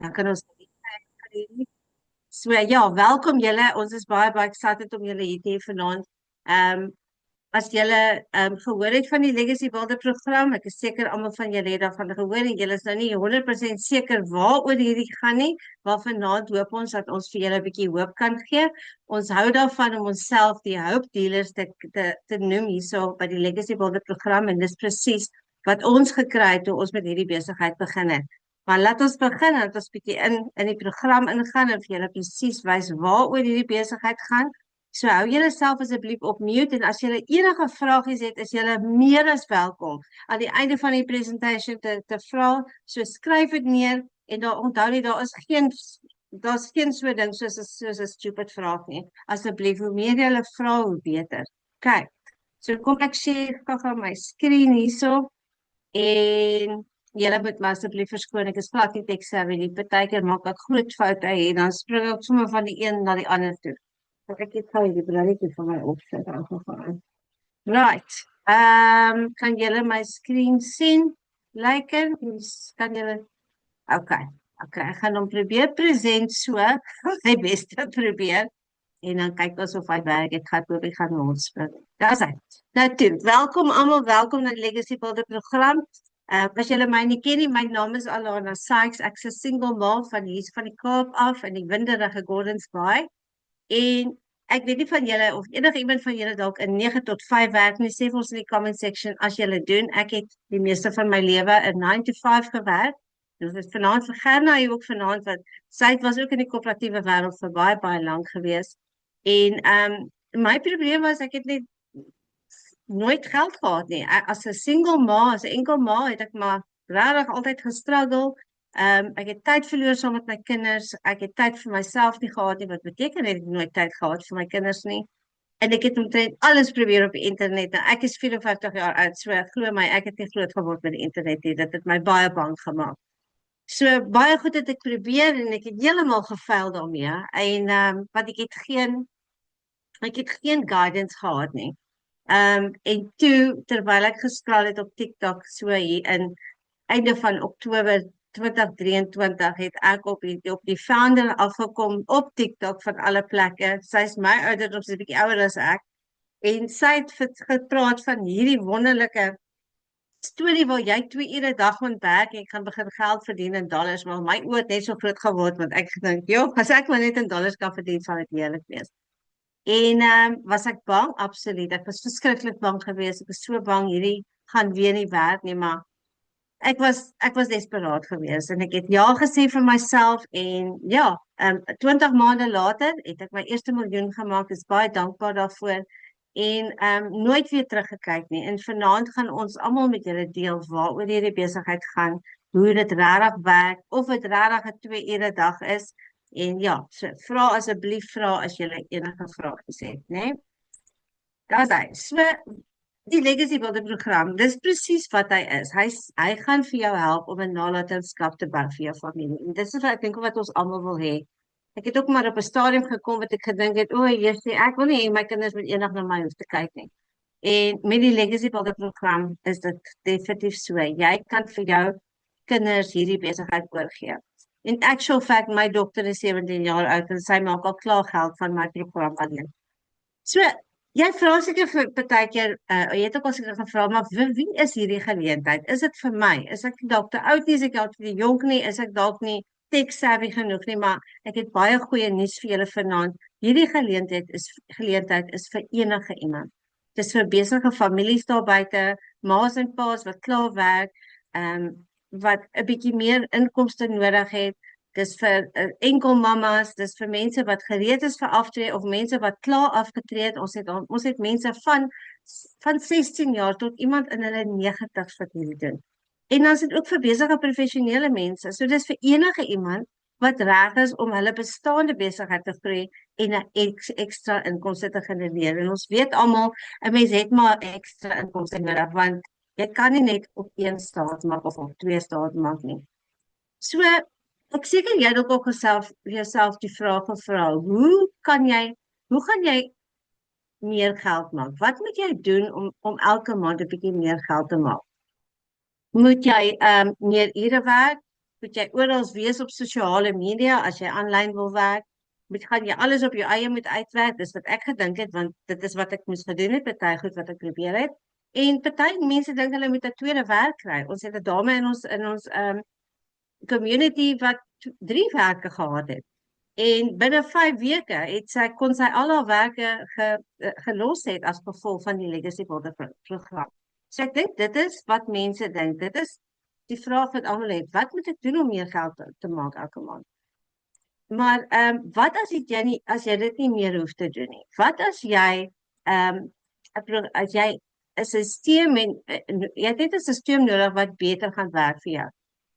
Dan kan ons so ja, welkom julle. Ons is baie excited om julle hier te hê vanaand. As julle gehoor het van die Legacy Builder program, ek is seker almal van julle het daarvan gehoor en julle is nou nie 100% seker waaroor hierdie gaan nie, maar vanaand hoop ons dat ons vir julle 'n bietjie hoop kan gee. Ons hou daarvan om onsself die hope dealers te noem hierso by die Legacy Builder program en dis presies wat ons gekry het toe ons met hierdie besigheid begin het. Maar laat ons begin, dat ons bietjie in die program ingaan en vir julle presies wys waaroor hierdie besigheid gaan. So hou julle self asseblief op mute en as julle enige vragies het, is julle meer as welkom aan die einde van die presentation te vra. So skryf dit neer en dan onthou net daar's geen so ding soos 'n stupid vraag nie. Asseblief, hoe meer julle vra, hoe beter. Kyk. So kom ek share gou my skerm hierso en julle moet maar asseblief verskoon, ek is glad nie tech-savvy nie. Partykeer maak ek groot foute en dan spring ek sommer van die een na die ander toe. Ek het gou die brilletjie van my opsit aangegaan. Right. Kan julle my skerm sien? Like kan julle Okay, ek gaan hom probeer present so, my bes te probeer en dan kyk ons of hy werk. Ek hoop hy gaan rondspring. Daar's hy. Nou toe, welkom almal, welkom na die Legacy Builder program. As julle my nie ken nie, my naam is Alana Sykes. Ek's 'n single mom van hier van die Kaap af in die winderige Gordons Bay. En ek weet nie van julle of enige iemand van julle dalk in 9 tot 5 werk nie. Sê vir ons in die comment section as julle doen. Ek het die meeste van my lewe in 9 to 5 gewerk. Dit is vanaand vir Gerna hier ook vanaand wat sy was ook in die koöperatiewe wêreld vir baie lank gewees. En my probleem was ek het net nooit geld gehad nie. As 'n single ma, as 'n enkel ma het ek maar regtig altyd gestruggle. Ek het tyd verloor saam met my kinders. Ek het tyd vir myself nie gehad nie, wat beteken ek het nooit tyd gehad vir my kinders nie. En ek het omtrent alles probeer op die internet. Nou ek is 54 jaar oud, so glo my, ek het nie groot geword met die internet nie. Dit het my baie bang gemaak. So baie goed het ek probeer en ek het heeltemal gefaal daarmee. En want ek het geen guidance gehad nie. En toe terwyl ek geskraal het op TikTok so hier in einde van Oktober 2023 het ek op die founder afgekom op TikTok van alle plekke. Sy's my ouderdom, sy's 'n bietjie ouer as ek. En sy het gepraat van hierdie wonderlike storie waar jy 2 ure 'n dag moet werk en jy kan begin geld verdien in dollars. Maar my oë het net so groot geword want ek gedink, "Joh, as ek maar net in dollars kan verdien, sal dit heerlik wees." En was ek bang? Absoluut. Ek was verskriklik bang geweest. Ek was so bang hierdie gaan weer nie werk nie, maar ek was desperaat geweest en ek het ja gesê vir myself en ja, 20 maande later het ek my eerste miljoen gemaak. Ek is baie dankbaar daarvoor en nooit weer teruggekyk nie. En vanaand gaan ons almal met julle deel waaroor hierdie besigheid gaan, hoe dit regtig werk, of dit regtig 'n 2 ure dag is. En ja, so vra asseblief as jy enige vrae het, né? Daar's hy. So die Legacy Builder program, dis presies wat hy is. Hy gaan vir jou help om 'n nalatenskap te bou vir jou familie. En dis wat ek dink wat ons almal wil hê. Ek het ook maar op 'n stadium gekom wat ek gedink het, o, Jessie, ek wil nie hê my kinders moet eendag na my hoef te kyk nie. En met die Legacy Builder program is dit definitief so. Jy kan vir jou kinders hierdie besigheid oorgee. In actual fact, my dogter is 17 jaar oud en sy maak al klaar geld van my program alleen. So, jy vra seker vir partykeer, jy het ook al seker gevra, maar wie is hierdie geleentheid? Is dit vir my? Is ek dalk te oud nie? Is ek dalk te jonk nie? Is ek dalk nie tech-savvy genoeg nie? Maar ek het baie goeie nuus vir julle vanaand. Hierdie geleentheid is vir enige iemand. Dis vir besige families daar buite, ma's en pa's wat klaar werk, wat 'n bietjie meer inkomste nodig het. Dis vir enkel mamas, dis vir mense wat gereed is vir aftree of mense wat klaar afgetree het. Ons het mense van 16 jaar tot iemand in hulle 90's wat hierdie doen. En dan is dit ook vir besige professionele mense. So dis vir enige iemand wat reg is om hulle bestaande besigheid te groei en 'n ekstra inkomste te genereer. En ons weet almal, 'n mens het maar ekstra inkomste nodig want jy kan nie net op een staat maak of op 2 staat maak nie. So, ek seker jy het ook jouself die vraag gevra, hoe gaan jy meer geld maak? Wat moet jy doen om elke maand 'n bietjie meer geld te maak? Moet jy meer ure werk? moet jy oral wees op sosiale media as jy aanlyn wil werk. Gaan jy alles op jou eie moet uitwerk, dis wat ek gedink het, want dit is wat ek moes gedoen het, party goed wat ek probeer het. En party mense dink hulle moet 'n tweede werk kry. Ons het 'n dame in ons community wat 3 werke gehad het. En binne 5 weke kon sy al haar werke gelos het as gevolg van die Legacy Builder program. So ek dink dit is wat mense dink. Dit is die vraag wat almal het. Wat moet ek doen om meer geld te maak elke maand? Maar wat as jy dit nie meer hoef te doen nie? Wat as jy as jy 'n stelsel jy het net 'n stelsel nodig wat beter gaan werk vir jou.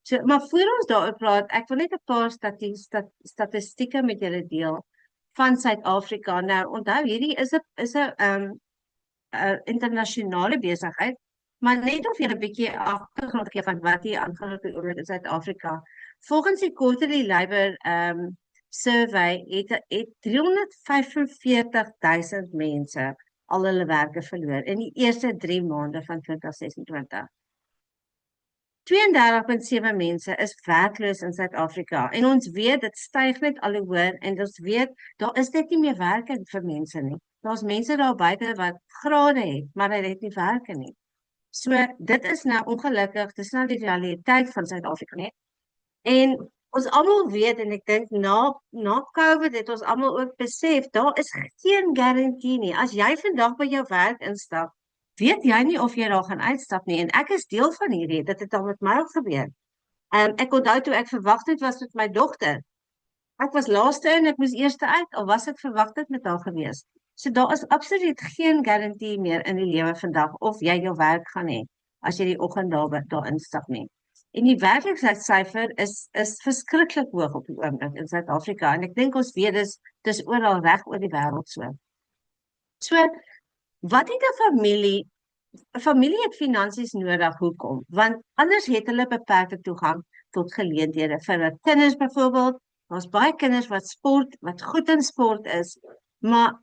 So, maar voor ons daaroor praat, ek wil net 'n paar statistieke met julle deel van Suid-Afrika. Nou, onthou hierdie is 'n internasionale besigheid, maar net of jy 'n bietjie agtergrond gee van wat hier aangaan op die oomblik in Suid-Afrika. Volgens die Quarterly Labour survey het 345.000 mense al hulle werke verloor in die eerste 3 maande van 2026. 32.7 mense is werkloos in Suid-Afrika en ons weet dit styg net al hoe hoër en ons weet daar is net nie meer werk vir mense nie. Daar's mense daar buite wat grade het, maar hulle het nie werke nie. So dit is nou ongelukkig, dis nou die realiteit van Suid-Afrika nie. En ons almal weet en ek dink na COVID het ons almal ook besef, daar is geen garantie nie. As jy vandag by jou werk instap, weet jy nie of jy daar gaan uitstap nie. En ek is deel van hierdie, dit het al met my ook gebeur. Ek onthou toe ek verwagtend was met my dogter. Ek was laaste en ek moes eerste uit, al was ek verwagtend met haar gewees. So daar is absoluut geen garantie meer in die lewe vandag of jy jou werk gaan hê as jy die oggend daar instap nie. En die werkloosheidsyfer is verskriklik hoog op die oomblik in Suid-Afrika en ek dink ons weet dis oral reg oor die wêreld so. So wat het 'n familie het finansies nodig, hoekom? Want anders het hulle beperkte toegang tot geleenthede vir hulle kinders byvoorbeeld. Daar's baie kinders wat goed in sport is, maar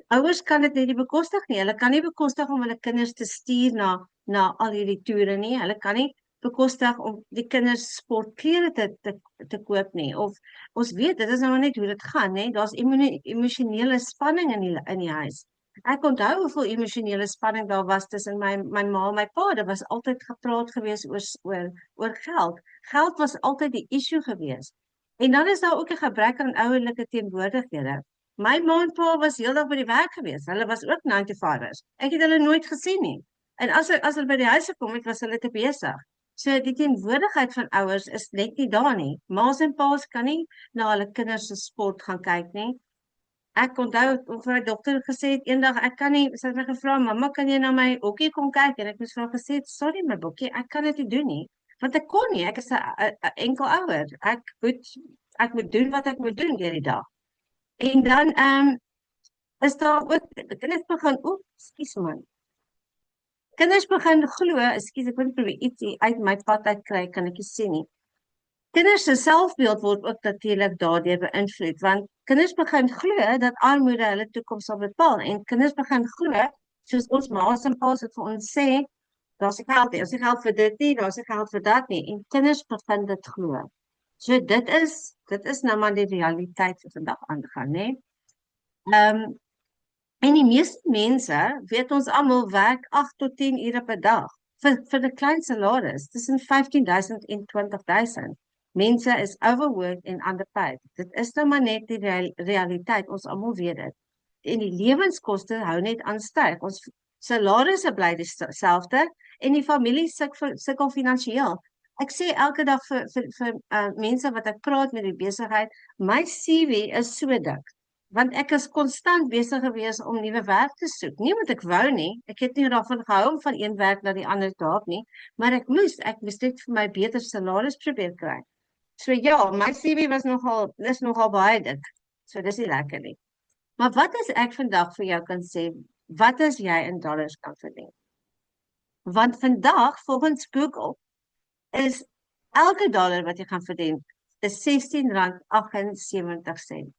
ouers kan dit nie bekostig nie. Hulle kan nie bekostig om hulle kinders te stuur na al hierdie toere nie. Hulle kan nie bekostig om die kinders sportklere te koop nie. Of ons weet dit is nou net hoe dit gaan, hè. Daar's emosionele spanning in die huis. Ek onthou hoeveel emosionele spanning daar was tussen my ma en my pa. Daar was altyd gepraat gewees oor geld. Geld was altyd die issue gewees. En dan is daar ook 'n gebrek aan ouerlike teenwoordighede. My ma en pa was heeldag by die werk gewees. Hulle was ook 9-to-5ers. Ek het hulle nooit gesien nie. En as hulle by die huis gekom het, was hulle te besig. So die teenwoordigheid van ouers is net nie daar nie. Ma's en pa's kan nie na hulle kinders se sport gaan kyk nie. Ek onthou of my dokter gesê het eendag ek kan nie, sy het my gevra, mamma, kan jy na my hokkie kom kyk? En ek moes vir haar gesê, sorry my bokkie, ek kan dit nie doen nie. Want ek kon nie, ek is 'n enkel ouer. Ek moet doen wat ek moet doen deur die dag. En dan is daar ook kinders begin kinders begin glo, ek moet probeer ietsie uit my pad uitkry, kan ek nie sien nie. Kinders se selfbeeld word ook natuurlik daardeur beïnvloed, want kinders begin glo dat armoede hulle toekoms sal bepaal en kinders begin glo, soos ons ma's en pa's het vir ons sê, daar's nie geld nie, daar's nie geld vir dit nie, daar's nie geld vir dat nie, en kinders begin dit glo. So dit is nou maar die realiteit wat vandag aangaan, né? En die meeste mense, weet ons almal, werk 8 tot 10 ure per dag vir 'n klein salaris, tussen 15.000 en 20.000. Mense is overworked en underpaid. Dit is nou maar net die realiteit, ons almal weet dit. En die lewenskoste hou net aan styg. Ons salarisse bly dieselfde en die familie sukkel finansiëel. Ek sê elke dag vir mense wat ek praat met die besigheid, my CV is so dik. Want ek is konstant besig gewees om nuwe werk te soek. Nie omdat ek wou nie, ek het nie daarvan gehou om van een werk na die ander te hop nie, maar ek moes net vir my beter salaris probeer kry. So ja, my CV is nogal baie dik. So dis nie lekker nie. Maar wat as ek vandag vir jou kan sê, wat as jy in dollars kan verdien? Want vandag, volgens Google, is elke dollar wat jy gaan verdien, is R16.78.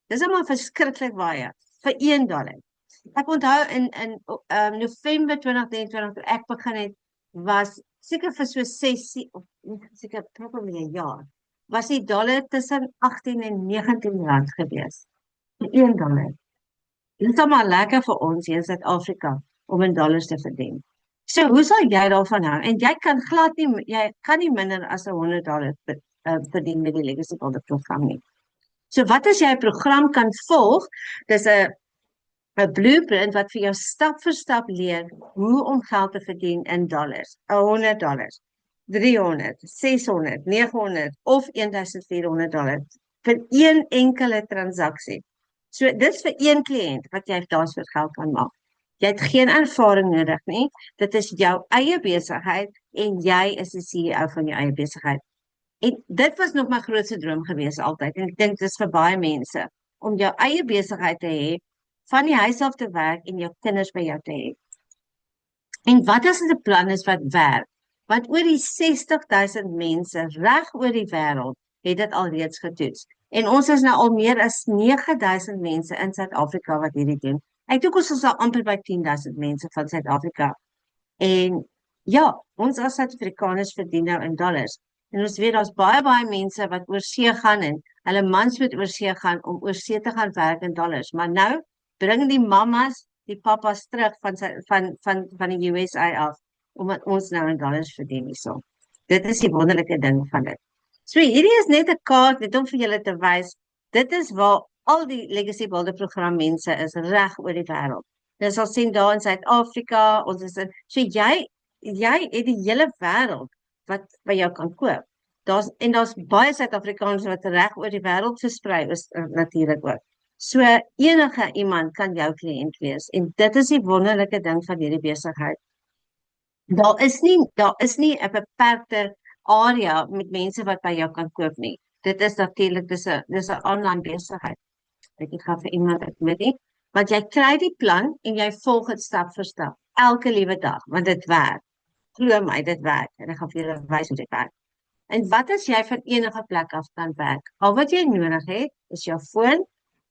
Dis allemaal verskriklik baie, vir $1. Ek onthou in November 2023, toe ek begin het, was seker vir so 6, of seker probably 'n jaar, was die dollar tussen 18 en 19 rand gewees. $1. Dit is maar lekker vir ons hier in Suid-Afrika om in dollars te verdien. So, hoe sal jy daarvan hou? En jy kan glad nie, jy kan nie minder as $100 verdien met die Legacy Builder program nie. So, wat as jy 'n program kan volg? Dis 'n blueprint wat vir jou stap vir stap leer hoe om geld te verdien in dollars. $100, $300, $600, $900 of $1,400 vir een enkele transaksie. So dis vir een kliënt wat jy daarvoor geld kan maak. Jy het geen ervaring nodig nie. Dit is jou eie besigheid en jy is die CEO van jou eie besigheid. En dit was nog my grootste droom gewees altyd. En ek dink dis vir baie mense om jou eie besigheid te hê, van die huis af te werk en jou kinders by jou te hê. En wat as dit 'n plan is wat werk? Want oor die 60,000 mense reg oor die wêreld het dit alreeds getoets. En ons is nou al meer as 9,000 mense in Suid-Afrika wat hierdie doen. Ek dink ons is al amper by 10,000 mense van Suid-Afrika. En ja, ons as Suid-Afrikaners verdien nou in dollars. En ons weet daar's baie mense wat oor see gaan en hulle mans moet oor see gaan om oor see te gaan werk in dollars. Maar nou bring die mammas, die papas terug van die USA af, omdat ons nou in dollars verdien hierso. Dit is die wonderlike ding van dit. So hierdie is net 'n kaart net om vir julle te wys, dit is waar al die Legacy Builder program mense is reg oor die wêreld. Jy sal sien daar in Suid-Afrika, ons is in, so jy het die hele wêreld wat by jou kan koop. Daar's baie Suid-Afrikaners wat reg oor die wêreld versprei is natuurlik ook. So enige iemand kan jou kliënt wees en dit is die wonderlike ding van hierdie besigheid. Daar is nie 'n beperkte area met mense wat by jou kan koop nie. Dit is natuurlik dis 'n online besigheid. Ek gaan vir iemand uitmet nie, want jy kry die plan en jy volg dit stap vir stap elke liewe dag, want dit werk. Glo my, dit werk en ek gaan vir julle wys hoe dit werk. En wat as jy van enige plek af kan werk? Al wat jy nodig het is jou foon,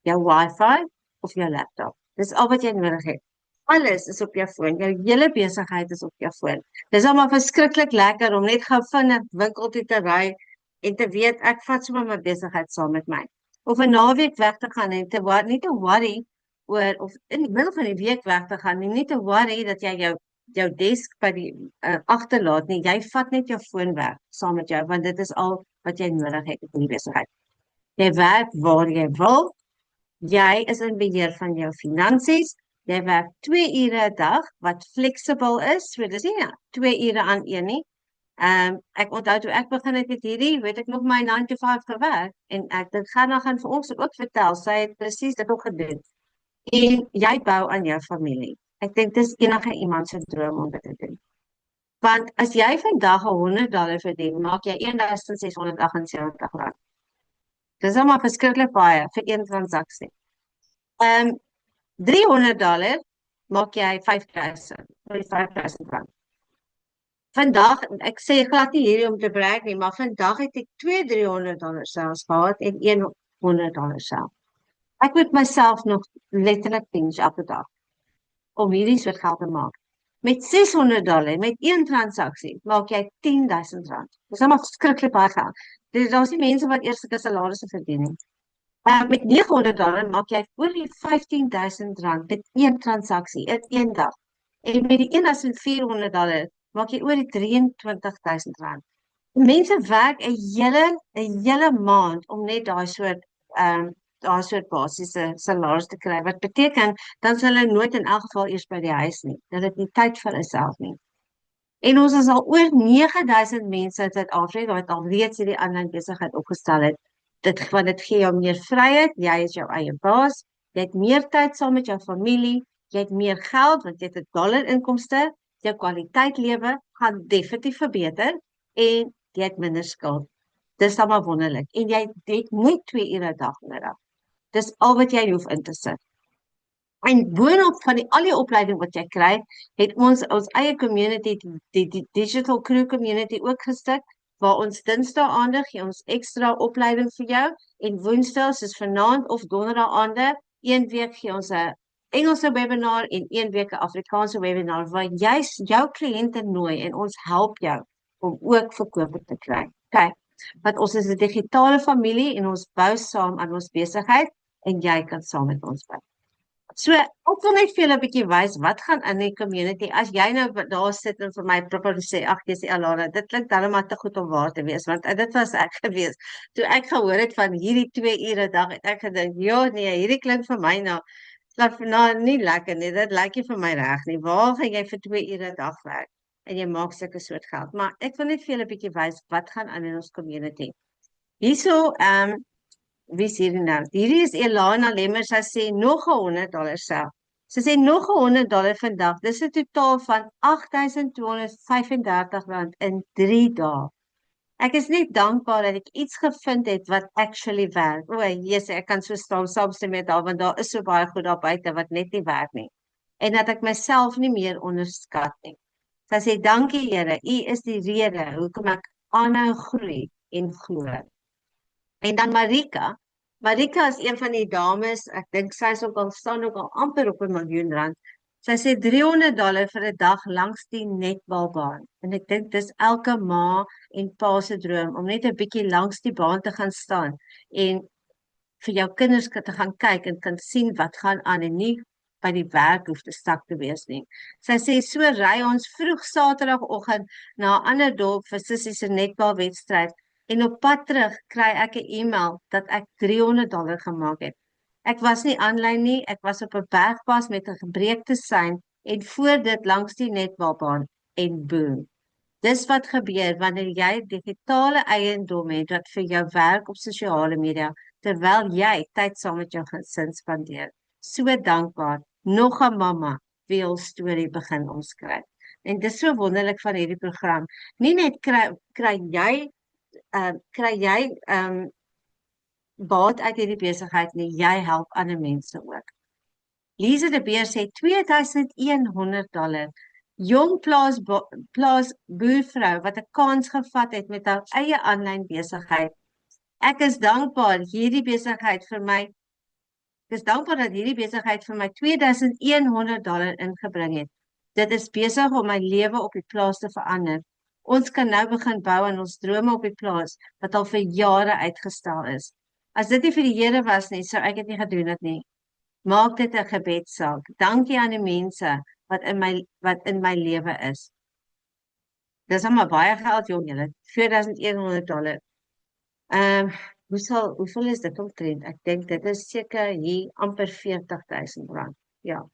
jou wifi of jou laptop. Dis al wat jy nodig het. Alles is op jou foon. Jou hele besigheid is op jou foon. Dis almal verskriklik lekker om net gou vinnig winkel toe te ry en te weet ek vat sommer my besigheid saam met my. Of 'n naweek weg te gaan en nie te worry oor of in die middel van die week weg te gaan en nie te worry dat jy jou desk by die agterlaat nie. Jy vat net jou foon weg saam met jou want dit is al wat jy nodig het in die besigheid. Jy werk waar jy wil. Jy is in beheer van jou finansies. Jy werk 2 ure 'n dag wat flexible is. So dis nie 2 ure aan een nie. Ek onthou toe ek begin het met hierdie, weet ek nog my 9 to 5 gewerk en dit gaan vir ons ook vertel. Sy het presies dit ook gedoen. En jy bou aan jou familie. Ek dink dis enige iemand se droom om dit te doen. Want as jy vandag $100 verdien, maak jy R1,678. Dis almal verskriklik baie vir een transaksie. $300 maak jy R5,000. Vandag, ek sê glad nie hierdie om te brag nie, maar vandag het ek $200-300 selfs gehad en $100 self. Ek moet myself nog letterlik pinch elke dag om hierdie soort geld te maak. Met $600, met een transaksie, maak jy R10,000. Dis almal verskriklik baie geld. Daar's nie mense wat eers 'n salarisse verdien nie. Met $900 maak jy oor die R15,000 met een transaksie in een dag. En met die $1,400 maak jy oor die R23,000. Mense werk 'n hele maand om net daai soort basiese salaris te kry. Wat beteken dan sal hulle nooit in elk geval eers by die huis nie. Dat dit nie tyd vir hulle self nie. En ons is al oor 9,000 mense in Suid-Afrika wat al reeds hierdie aanlyn besigheid opgestel het. Dit gee jou meer vryheid, jy is jou eie baas, jy het meer tyd saam met jou familie, jy het meer geld want jy het 'n dollar inkomste, jou kwaliteit lewe gaan definitief verbeter en jy het minder skuld. Dis dan maar wonderlik. En jy het net 2 ure 'n dag nodig. Dis al wat jy hoef in te sit. En boonop van al die opleiding wat jy kry, het ons eie community, die Digital Crew community ook gestig, waar ons Dinsdae aande gee ons ekstra opleiding vir jou en Woensdae soos vanaand of Donderdag aande, een week gee ons 'n Engelse webinar en een week 'n Afrikaanse webinar waar jy jou kliënte nooi en ons help jou om ook verkope te kry. Kyk, want ons is 'n digitale familie en ons bou saam aan ons besigheid en jy kan saam met ons bou. So, ek wil net vir julle 'n bietjie wys wat gaan in die community. As jy nou daar sit en vir my proper sê, ag jy's Alana, dit klink darem maar te goed om waar te wees, want dit was ek gewees. Toe ek gehoor het van hierdie 2 ure 'n dag, het ek gedink, ja nee, hierdie klink vir my nou nie lekker nie. Dit lyk nie vir my reg nie. Waar gaan jy vir 2 ure 'n dag werk en jy maak sulke soort geld? Maar ek wil net vir julle 'n bietjie wys wat gaan aan in ons community. Hierso, wie is hierdie nou? Hierdie is Elana Lemmer, sy sê nog $100 self. Sy sê nog $100 vandag. Dis 'n totaal van R8,235 in 3 dae. Ek is net dankbaar dat ek iets gevind het wat actually werk. O, Jesus, ek kan so saamstem met haar, want daar is so baie goed daar buite wat net nie werk nie. En dat ek myself nie meer onderskat nie. Sy sê, dankie Here, U is die rede hoekom ek aanhou groei en glo. En dan Marika. Marika is een van die dames, ek dink sy is staan ook al amper op R1 miljoen. Sy sê $300 vir 'n dag langs die netbalbaan. En ek dink dis elke ma en pa se droom om net 'n bietjie langs die baan te gaan staan en vir jou kinders te gaan kyk en kan sien wat gaan aan en nie by die werk hoef te stak te wees nie. Sy sê so ry ons vroeg Saterdagoggend na 'n ander dorp vir Sissie se netbalwedstryd. En op pad terug kry ek 'n e-mail dat ek $300 gemaak het. Ek was nie aanlyn nie, ek was op 'n bergpas met 'n gebreekte sein en voor dit langs die netbalbaan en boom. Dis wat gebeur wanneer jy digitale eiendom het wat vir jou werk op sosiale media terwyl jy tyd saam met jou gesin spandeer. So dankbaar. Nog 'n mamma wie hul storie begin omskryf. En dis so wonderlik van hierdie program. Nie net kry jy baat uit hierdie besigheid nie, jy help ander mense ook. Lise de Beer sê $2,100. Jong plaas boervrou wat 'n kans gevat het met haar eie aanlyn besigheid. Ek is dankbaar dat hierdie besigheid vir my $2,100 ingebring het. Dit is besig om my lewe op die plaas te verander. Ons kan nou begin bou aan ons drome op die plaas wat al vir jare uitgestel is. As dit nie vir die Here was nie, sou ek dit nie gedoen het nie. Maak dit 'n gebedssaak. Dankie aan die mense wat in my lewe is. Dis maar baie geld, jong julle. $4,100. Hoeveel is dit omtrent? Ek dink dit is seker hier amper R40,000. Ja.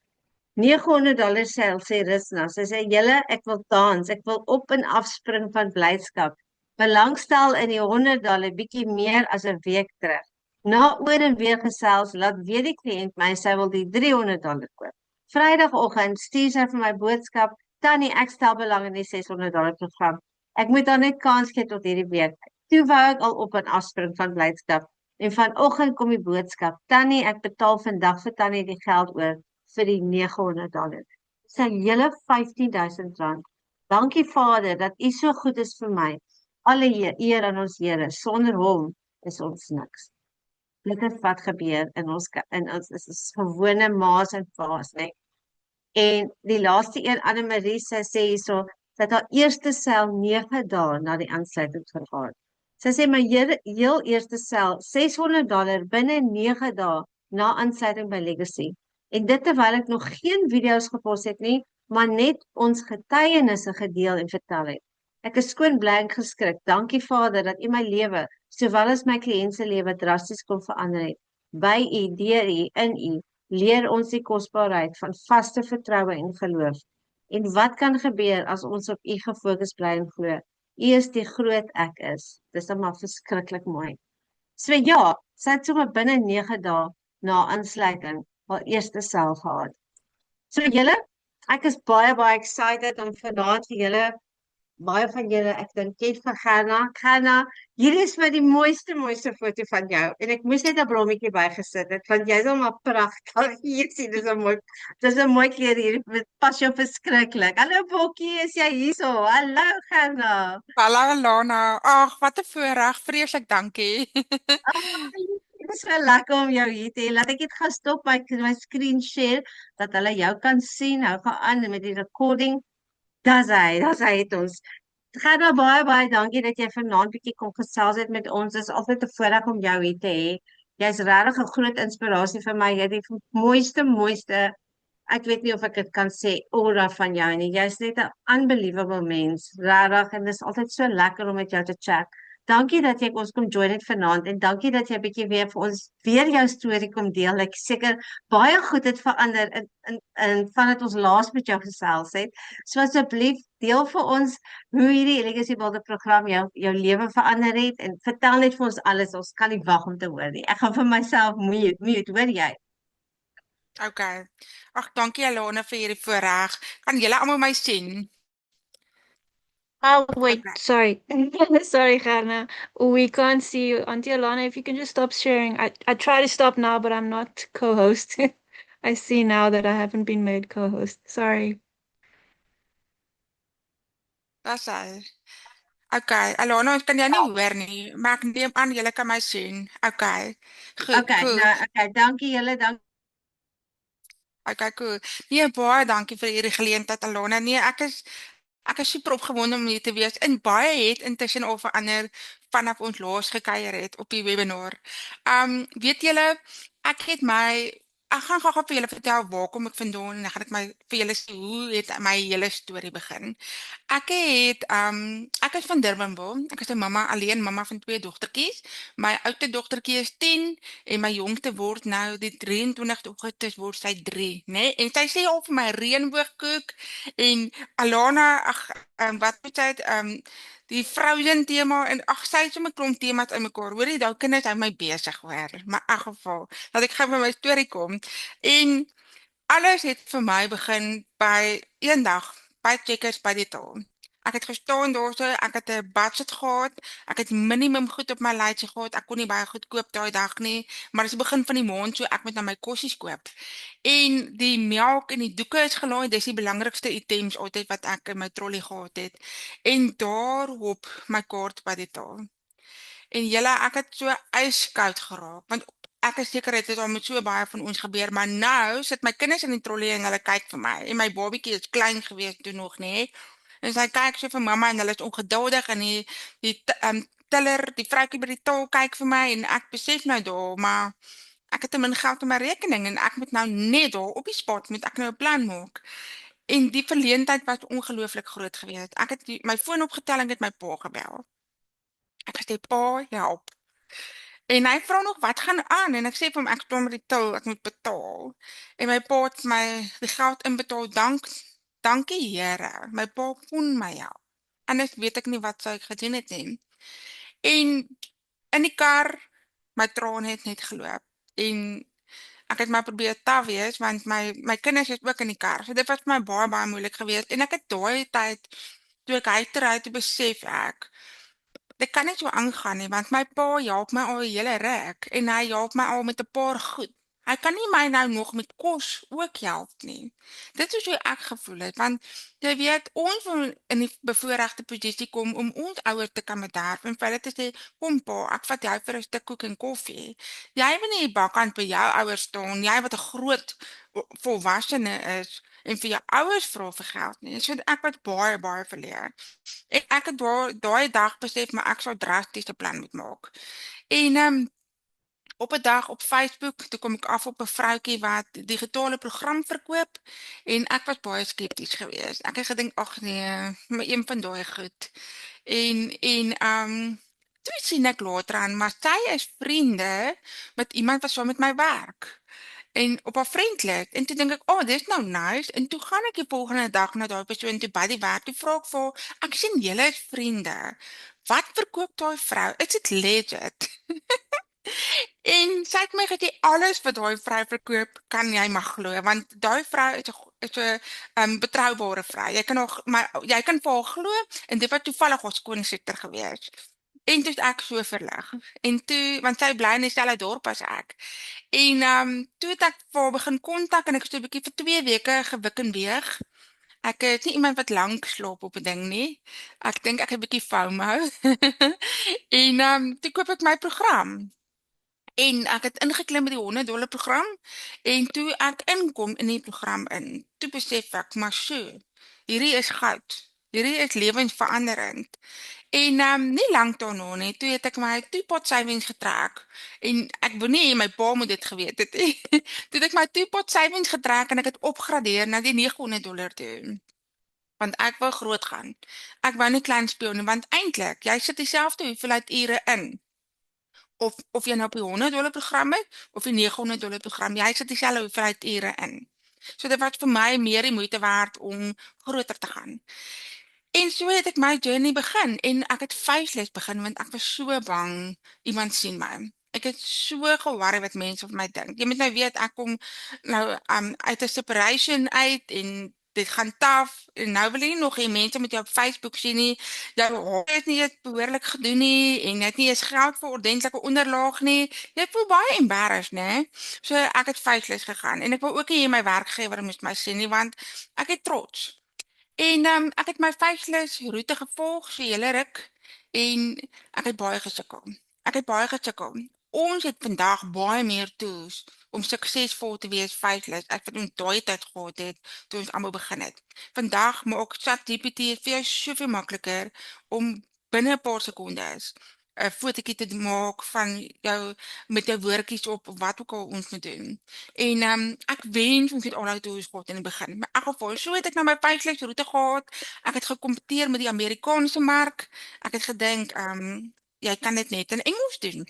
$900 sê Risna. Sy sê, julle, ek wil dans, ek wil op en afspring van blydskap. Belangstel in die $100 bietjie meer as 'n week terug. Na oor en weer gesels, laat weet die kliënt my sy wil die $300 koop. Vrydagoggend stuur sy vir my boodskap, Tannie, ek stel belang in die $600 program. Ek moet dan net kans gee tot hierdie week. Toe wou ek al op en afspring van blydskap. En vanoggend kom die boodskap, Tannie, ek betaal vandag vir Tannie die geld oor vir die $900. Sy hele R15,000. Dankie Vader dat U so goed is vir my. Alle eer aan ons Here. Sonder hom is ons niks. Dit is wat gebeur in ons is gewone ma's en pa's, né? En die laaste een, Annemarie, sy sê hierso dat haar eerste sel 9 dae na die aansluiting vergaan. Sy sê my heel eerste sel $600 binne 9 dae na aansluiting by Legacy. En dit terwyl ek nog geen video's gepos het nie, maar net ons getuienisse gedeel en vertel het. Ek is skoon bly en geskrik. Dankie Vader dat U my lewe, sowel as my kliënt se lewe drasties kon verander het. By U, deur U, in U, leer ons die kosbaarheid van vaste vertroue en geloof. En wat kan gebeur as ons op U gefokus bly en glo? U is die groot ek is. Dis dan maar verskriklik mooi. So ja, sy het sommer binne 9 dae na aansluiting haar eerste sel gehad. So julle, ek is baie excited om vanaand vir julle, baie van julle, ek dink ken van Gerna. Gerna, hierdie is my die mooiste foto van jou. En ek moes net 'n blommetjie bygesit het, want jy's al maar pragtig. Hier sien, dis 'n mooi kleur hier. Dit pas jou verskriklik. Hallo Bokkie, is jy hierso? Hallo Gerna. Hallo Lana, ag wat 'n voorreg, vreeslik dankie. Dit is wel lekker om jou hier te hê. Laat ek dit gaan stop my screen share, dat hulle jou kan sien. Hou gaan aan met die recording. Daar's hy het ons. Gerda, baie dankie dat jy vanaand bietjie kom gesels het met ons. Dit is altyd 'n voorreg om jou hier te hê. Jy's regtig 'n groot inspirasie vir my. Jy het die mooiste, ek weet nie of ek dit kan sê, aura van jou nie. Jy's net 'n unbelievable mens, regtig, en dit is altyd so lekker om met jou te chat. Dankie dat jy ons kom join het vanaand en dankie dat jy bietjie weer vir ons weer jou storie kom deel. Ek seker baie goed het verander in vandat ons laas met jou gesels het. So asseblief deel vir ons hoe hierdie Legacy Builder program jou lewe verander het en vertel net vir ons alles. Ons kan nie wag om te hoor nie. Ek gaan vir myself mute, hoor jy? Okay. Ag, dankie Alona vir hierdie voorreg. Kan julle almal my sien? Oh, wait, Okay. sorry. Sorry, Gerna. We can't see you. Auntie Alana, if you can just stop sharing. I try to stop now, but I'm not co-host. I see now that I haven't been made co-host. Sorry. Dis hy. Okay, Alona, ons kan jou nie hoor nie, maar ek neem aan julle kan my sien. Okay. Goed, Okay, cool. nou okay, dankie julle, dankie. Okay, cool. Nee, baie dankie vir hierdie geleentheid Alona. Nee, ek is super opgewonde om hier te wees. En baie het intussen al verander vanaf ons laas gekuier het op die webinar. Weet julle, ek gaan gou-gou vir julle vertel waar kom ek vandaan en dan gaan ek vir julle sê hoe het my hele storie begin. Ek is van Durbanville. Ek is 'n mamma, alleen mamma van 2 dogtertjies. My oudste dogtertjie is 10 en my jongste word nou die 23 Augustus word sy 3, né? En sy sê al vir my reënboogkoek en Alana, wat moet sy het, die Frozen tema en ag sy het so 'n klomp temas in mekaar. Hoorie, daai kinders hou my besig hoor. Maar in elk geval, laat ek gou by my storie kom. En alles het vir my begin by eendag by Checkers by die tol. Ek het gestaan daarso, ek het 'n budget gehad, ek het minimum goed op my lysie gehad. Ek kon nie baie goed koop daai dag nie, maar dis die begin van die maand, so ek moet nou my kossies koop. En die melk en die doeke is gelaai, dis die belangrikste items altyd wat ek in my trolly gehad het. En daar hop my kaart by die tol. En julle, ek het so ijskoud geraak, want ek is seker dit het al met so baie van ons gebeur, maar nou sit my kinders in die trolly en hulle kyk vir my. En my babietjie is klein gewees toe nog, nê. En sy kyk so vir mamma en hulle is ongeduldig en teller, die vroukie by die tol kyk vir my en ek besef nou daar, maar ek het te min geld op my rekening en ek moet nou net daar op die spot moet ek nou 'n plan maak. En die verleentheid was ongelooflik groot geweest. Ek het my foon opgetel en het my pa gebel. Ek sê pa, help. En hy vra nog wat gaan aan en ek sê vir hom ek staan met die til, ek moet betaal. En my pa het my die geld inbetaal. Dankie Here. My pa kon my help. Anders weet ek nie wat sou ek gedoen het nie. En in die kar my trane het net geloop. En ek het maar probeer taaf wees want my kinders is ook in die kar. So dit was vir my baie moeilik geweest en ek het daai tyd toe ek huis toe ry toe besef ek dit kan net so aangaan nie, want my pa help my al 'n hele ruk en hy help my al met 'n paar goed. Hy kan nie my nou nog met kos ook help nie. Dit is hoe ek gevoel het, want jy weet, ons wil in die bevoorregte posisie kom om ons ouers te kan bederf en vir hulle te sê, kom pa, ek vat jou vir 'n stuk koek en koffie. Jy wil nie bakkant by jou ouers staan, jy wat 'n groot volwassene is en vir jou ouers vra vir geld nie. So ek was baie verleer. Ek het daai dag besef maar ek sou drastiese plan moet maak. En op 'n dag op Facebook, toe kom ek af op 'n vroutjie wat digitale program verkoop en ek was baie skepties geweest. Ek het gedink ag nee, maar een van daai goed. En toe sien ek later aan maar sy is vriende met iemand wat saam met my werk. En op haar vriendelik. En toe dink ek, "Oh, dis nou nice." En toe gaan ek die volgende dag na daai persoon toe by die werk. Toe vra ek vir haar, "Ek sien julle is vriende. Wat verkoop daai vrou? Is dit legit?" En sy het my gesê alles wat daai vrou verkoop, kan jy mag glo, want daai vrou is 'n betroubare vrou. Jy kan haar maar jy kan vir haar glo en dit was toevallig haar skoonsister gewees. En toe is ek so verlig. En toe want sy bly in dieselfde dorp as ek. En toe het ek vir haar begin kontak en ek het so 'n bietjie vir 2 weke gewik en weeg. Ek is nie iemand wat lank slaap op 'n ding nie. Ek dink ek het 'n bietjie FOMO. En toe koop ek my program. En ek het ingeklim by die $100 program en toe ek inkom in die program in, toe besef ek, maar so, hierdie is goud. Hierdie is lewensveranderend. En nie lank daarna nie, toe het ek my toepot savings getrek. En ek wou nie my pa moet dit geweet het nie. Toe het ek my toepot savings getrek en ek het opgradeer na die $900 toe. Want ek wou groot gaan. Ek wou nie klein speel nie, want eintlik, jy sit dieselfde hoeveelheid ure in. Of jy nou op die $100 program is, of die $900 program, jy sit dieselfde hoeveelheid ure in. So dit was vir my meer die moeite werd om groter te gaan. En so het ek my journey begin en ek het faceless begin want ek was so bang iemand sien my. Ek het so ge-worry wat mense van my dink. Jy moet nou weet ek kom nou uit 'n separation uit en dit gaan taaf en nou wil jy nie nog hê mense met jou op Facebook sien nie. Jou haar het nie eens behoorlik gedoen nie en jy het nie eens geld vir ordentlike onderlaag nie. Jy voel baie embarrassed, né? So ek het faceless gegaan en ek wou ook nie hê my werkgewer moes my sien nie want ek het trots. En ek het my faceless roete gevolg so hele ruk en ek het baie gesukkel. Ek het baie gesukkel. Ons het vandag baie meer tools om suksesvol te wees faceless as wat ons daai tyd gehad het toe ons almal begin het. Vandag maak ChatGPT dit vir jou soveel makliker om binne 'n paar sekondes 'n fotootjie te maak van jou met jou woordjies op of wat ook al ons moet doen. En ek wens ons het al daai tools gehad in die begin. Maar in elk geval, so het ek nou my faceless roete gehad. Ek het gekompeteer met die Amerikaanse mark. Ek het gedink jy kan dit net in Engels doen.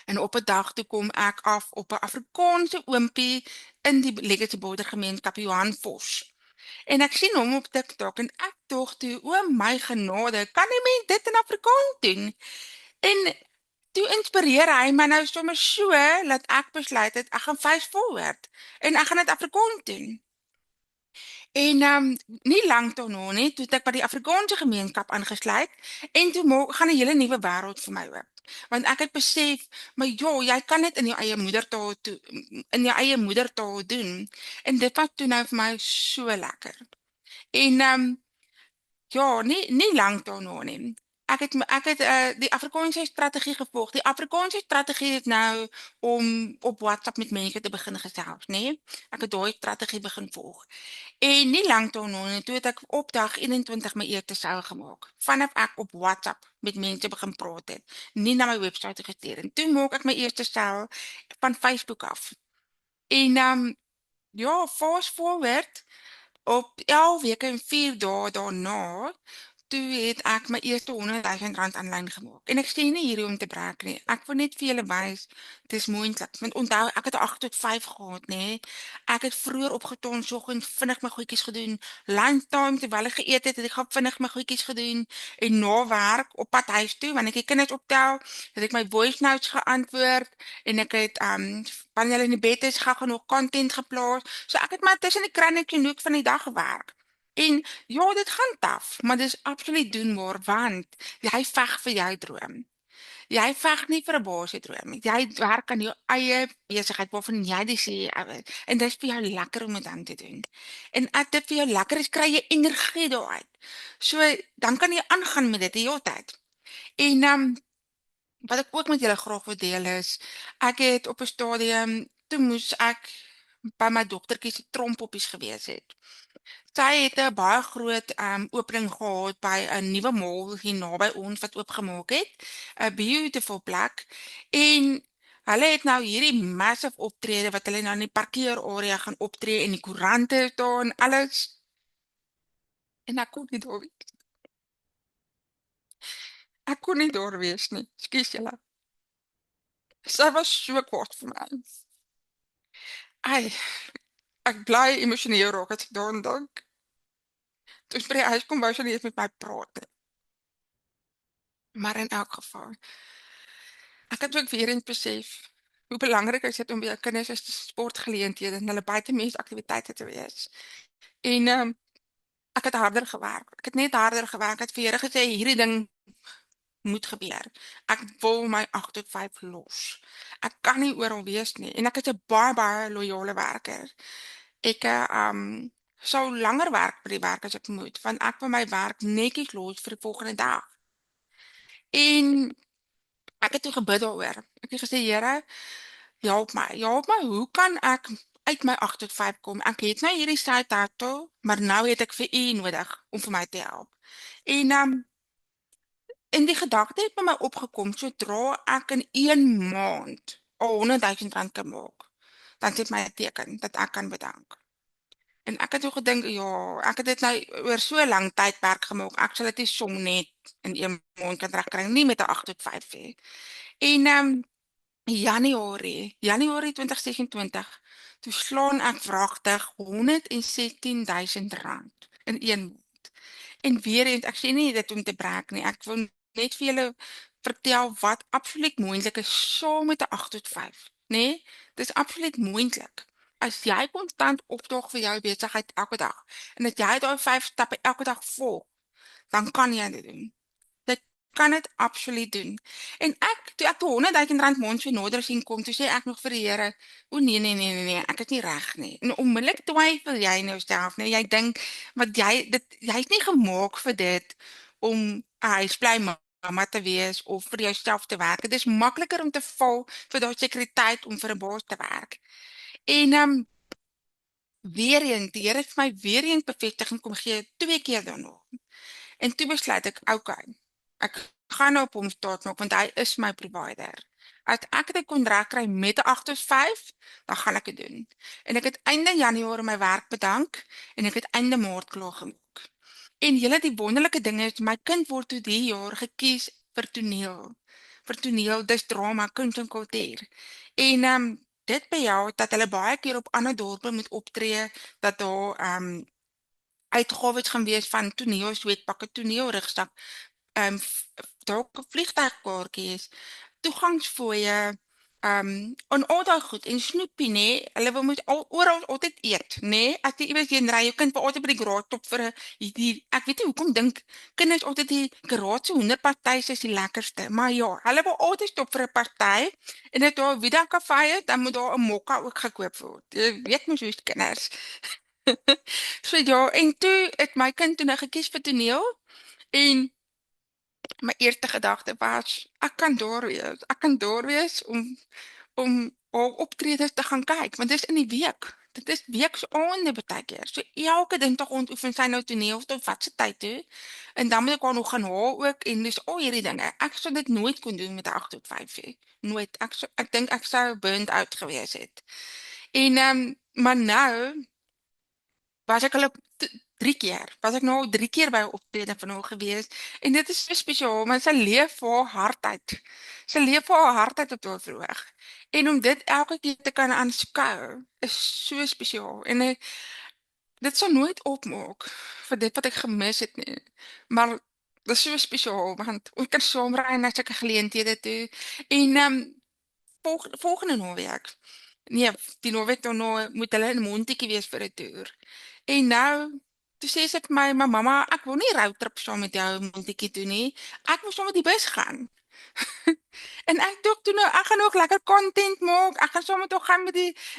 En op 'n dag toe kom ek af op 'n Afrikaanse oompie in die Legacy Border gemeenskap Johan Vos. En ek sien hom op TikTok en ek dog toe, o my genade, kan 'n mens dit in Afrikaans doen? En toe inspireer hy my nou sommer so dat ek besluit het ek gaan fast forward en ek gaan dit Afrikaans doen. En nie lank daarna nie, toe het ek by die Afrikaanse gemeenskap aangesluit en toe gaan 'n hele nuwe wêreld vir my oop. Want ek het besef, maar ja, jy kan dit in jou eie moedertaal in jou eie moedertaal doen. En dit was toe nou vir my so lekker. En ja, nie lank daarna nie. Ek het die Afrikaanse strategie gevolg. Die Afrikaanse strategie is nou om op WhatsApp met mense te begin gesels, nê? Ek het daai strategie begin volg. En nie lank daarna nie, toe het ek op dag 21 my eerste sel gemaak. Vanaf ek op WhatsApp met mense begin praat het, nie na my webwerf gestuur en toe maak ek my eerste sel van Facebook af. En ja, fast forward op 11 weke en 4 dae daarna, toe het ek my eerste R100,000 aanlyn gemaak. En ek sê nie hierdie om te brag nie. Ek wil net vir julle wys, dis moontlik. Want onthou, ek het 'n 8 tot 5 gehad, nê. Ek het vroeër opgestaan, soggens vinnig my goedjies gedoen. Lunchtime terwyl ek geëet het ek gaan vinnig my goedjies gedoen en na werk op pad huis toe, wanneer ek die kinders optel, het ek my voice notes geantwoord en ek het wanneer hulle in die bed is, gaan nog content geplaas. So ek het maar tussen die krannetjie en hoek van die dag gewerk. En ja, dit gaan taaf, maar dis absoluut doenbaar want jy veg vir jou droom. Jy veg nie vir 'n basiese droom nie. Jy werk aan jou eie besigheid waarvan jy die CEO is en dit is vir jou lekker om dit aan te doen. En as dit vir jou lekker is, kry jy energie daaruit. So dan kan jy aangaan met dit die hele tyd. En wat ek ook met julle graag wil deel is, ek het op 'n stadium toe moes ek by my dogtertjie se trompoppies gewees het. Sy het 'n baie groot opening gehad by 'n nuwe mall hier naby ons wat oopgemaak het, 'n beautiful plek. En hulle het nou hierdie massive optrede wat hulle nou in die parkeerarea gaan optree en die koerante is daar en alles. En ek kon nie daar wees. Ek kon nie daar wees nie. Ekskuus julle. Sy was so kwaad vir my. Ai, ek bly emosioneel raak as ek daaraan dink. Toe sy by die huis kom, wou sy nie eens met my praat nie. Maar in elk geval, ek het ook weer eens besef hoe belangrik is dit om by jou kinders as sportgeleenthede en hulle buitemuursaktiwiteite te wees. En ek het harder gewerk. Ek het net harder gewerk. Ek het vir Here gesê hierdie ding moet gebeur. Ek wil my 8 tot 5 los. Ek kan nie oral wees nie en ek is 'n baie loyale werker. Ek sou langer werk by die werk as ek moet, want ek wil my werk netjies los vir die volgende dag. En ek het toe gebid daaroor. Ek het gesê, Here, help my. Hoe kan ek uit my 8 tot 5 kom. Ek het nou hierdie side hustle, maar nou het ek vir u nodig om vir my te help. En die gedagte het by my opgekom, sodra ek in 1 maand al 100 000 rand kan maak, dan sit my 'n teken dat ek kan bedank. En ek het so gedink, ja, ek het dit nou oor so lank tydperk gemaak. Ek sal dit nie som net in 1 maand kan regkry nie met 'n 8 tot 5 hê. En Januarie 2026, toe slaan ek wragtig 116 000 rand in 1 maand. En weer eens, ek sê nie dit om te brag nie. Ek wil net vir julle vertel wat absoluut moontlik is saam met 'n 8 tot 5, nê? Dis absoluut moontlik. As jy konstant opdaag vir jou besigheid elke dag en dat jy daai 5 stappe elke dag volg, dan kan jy dit doen. Jy kan dit absoluut doen. En toe ek die 100 000 rand maand so nader sien kom, toe sê ek nog vir die Here, o nee, ek is nie reg nie. En onmiddellik twyfel jy in jouself, nee, jy dink wat jy's nie gemaak vir dit om 'n huisbly mamma te wees of vir jouself te werk. Dit is makliker om te val vir daai sekuriteit om vir 'n baas te werk. En weer eens, die Here het vir my weer eens bevestiging kom gee 2 keer daarna. En toe besluit ek, okay, ek gaan nou op hom staat maak want hy is my provider. As ek dit kon regkry met 'n 8 tot 5, dan gaan ek dit doen. En ek het einde Januarie my werk bedank en ek het einde Maart klaar gemaak. En julle, die wonderlike ding is, my kind word toe die jaar gekies vir toneel. Vir toneel, dis drama, kuns en kultuur. En dit behels dat hulle baie keer op ander dorpe moet optree, dat daar uitgawes gaan wees van toneel, sweetpakke, toneelrugsak, dalk 'n vliegtuigkaartjies, toegangsfooie, en al daai goed en snoepie, nê. Hulle moet oral altyd eet, nê. As jy iewers heen ry, jou kind wil altyd by die garage stop vir 'n ek weet nie hoekom dink kinders altyd die garage se hoenderpartytjies is die lekkerste, maar ja, hulle wil altyd stop vir 'n party en as daar 'n Vida kafee is, dan moet daar 'n mokka ook gekoop word. Jy weet mos hoe's kinders. So ja, en toe het my kind toe nou gekies vir toneel en my eerste gedagte was, ek kan daar wees. Ek kan daar wees om haar optredes te gaan kyk, want dit is in die week. Dit is weksaande baie keer. So elke dinsdag oefen sy nou toneel tot wat se tyd toe. En dan moet ek haar nog gaan haal ook en dis al hierdie dinge. Ek sou dit nooit kon doen met 'n 8 tot 5 hê. Nooit. Ek dink ek sou burnt out gewees het. En maar nou was ek al op 3 keer. Was ek nou al 3 keer by 'n optrede van haar gewees en dit is so spesiaal, want sy leef vir haar hart uit. Sy leef vir haar hart uit op daardie verhoog. En om dit elke keer te kan aanskou is so spesiaal en dit sal nooit opmaak vir dit wat ek gemis het nie. Maar dit is so spesiaal want ons kan saamry na sulke geleenthede toe en volgende naweek. Nee, die naweek daarna moet hulle in Montetjie wees vir 'n toer. En nou, toe sê sy vir my, "Maar mamma, ek wil nie roadtrip saam met jou Montetjie toe nie. Ek wil saam met die bus gaan." En ek dink toe nou, ek gaan ook lekker content maak. Ek gaan saam met haar gaan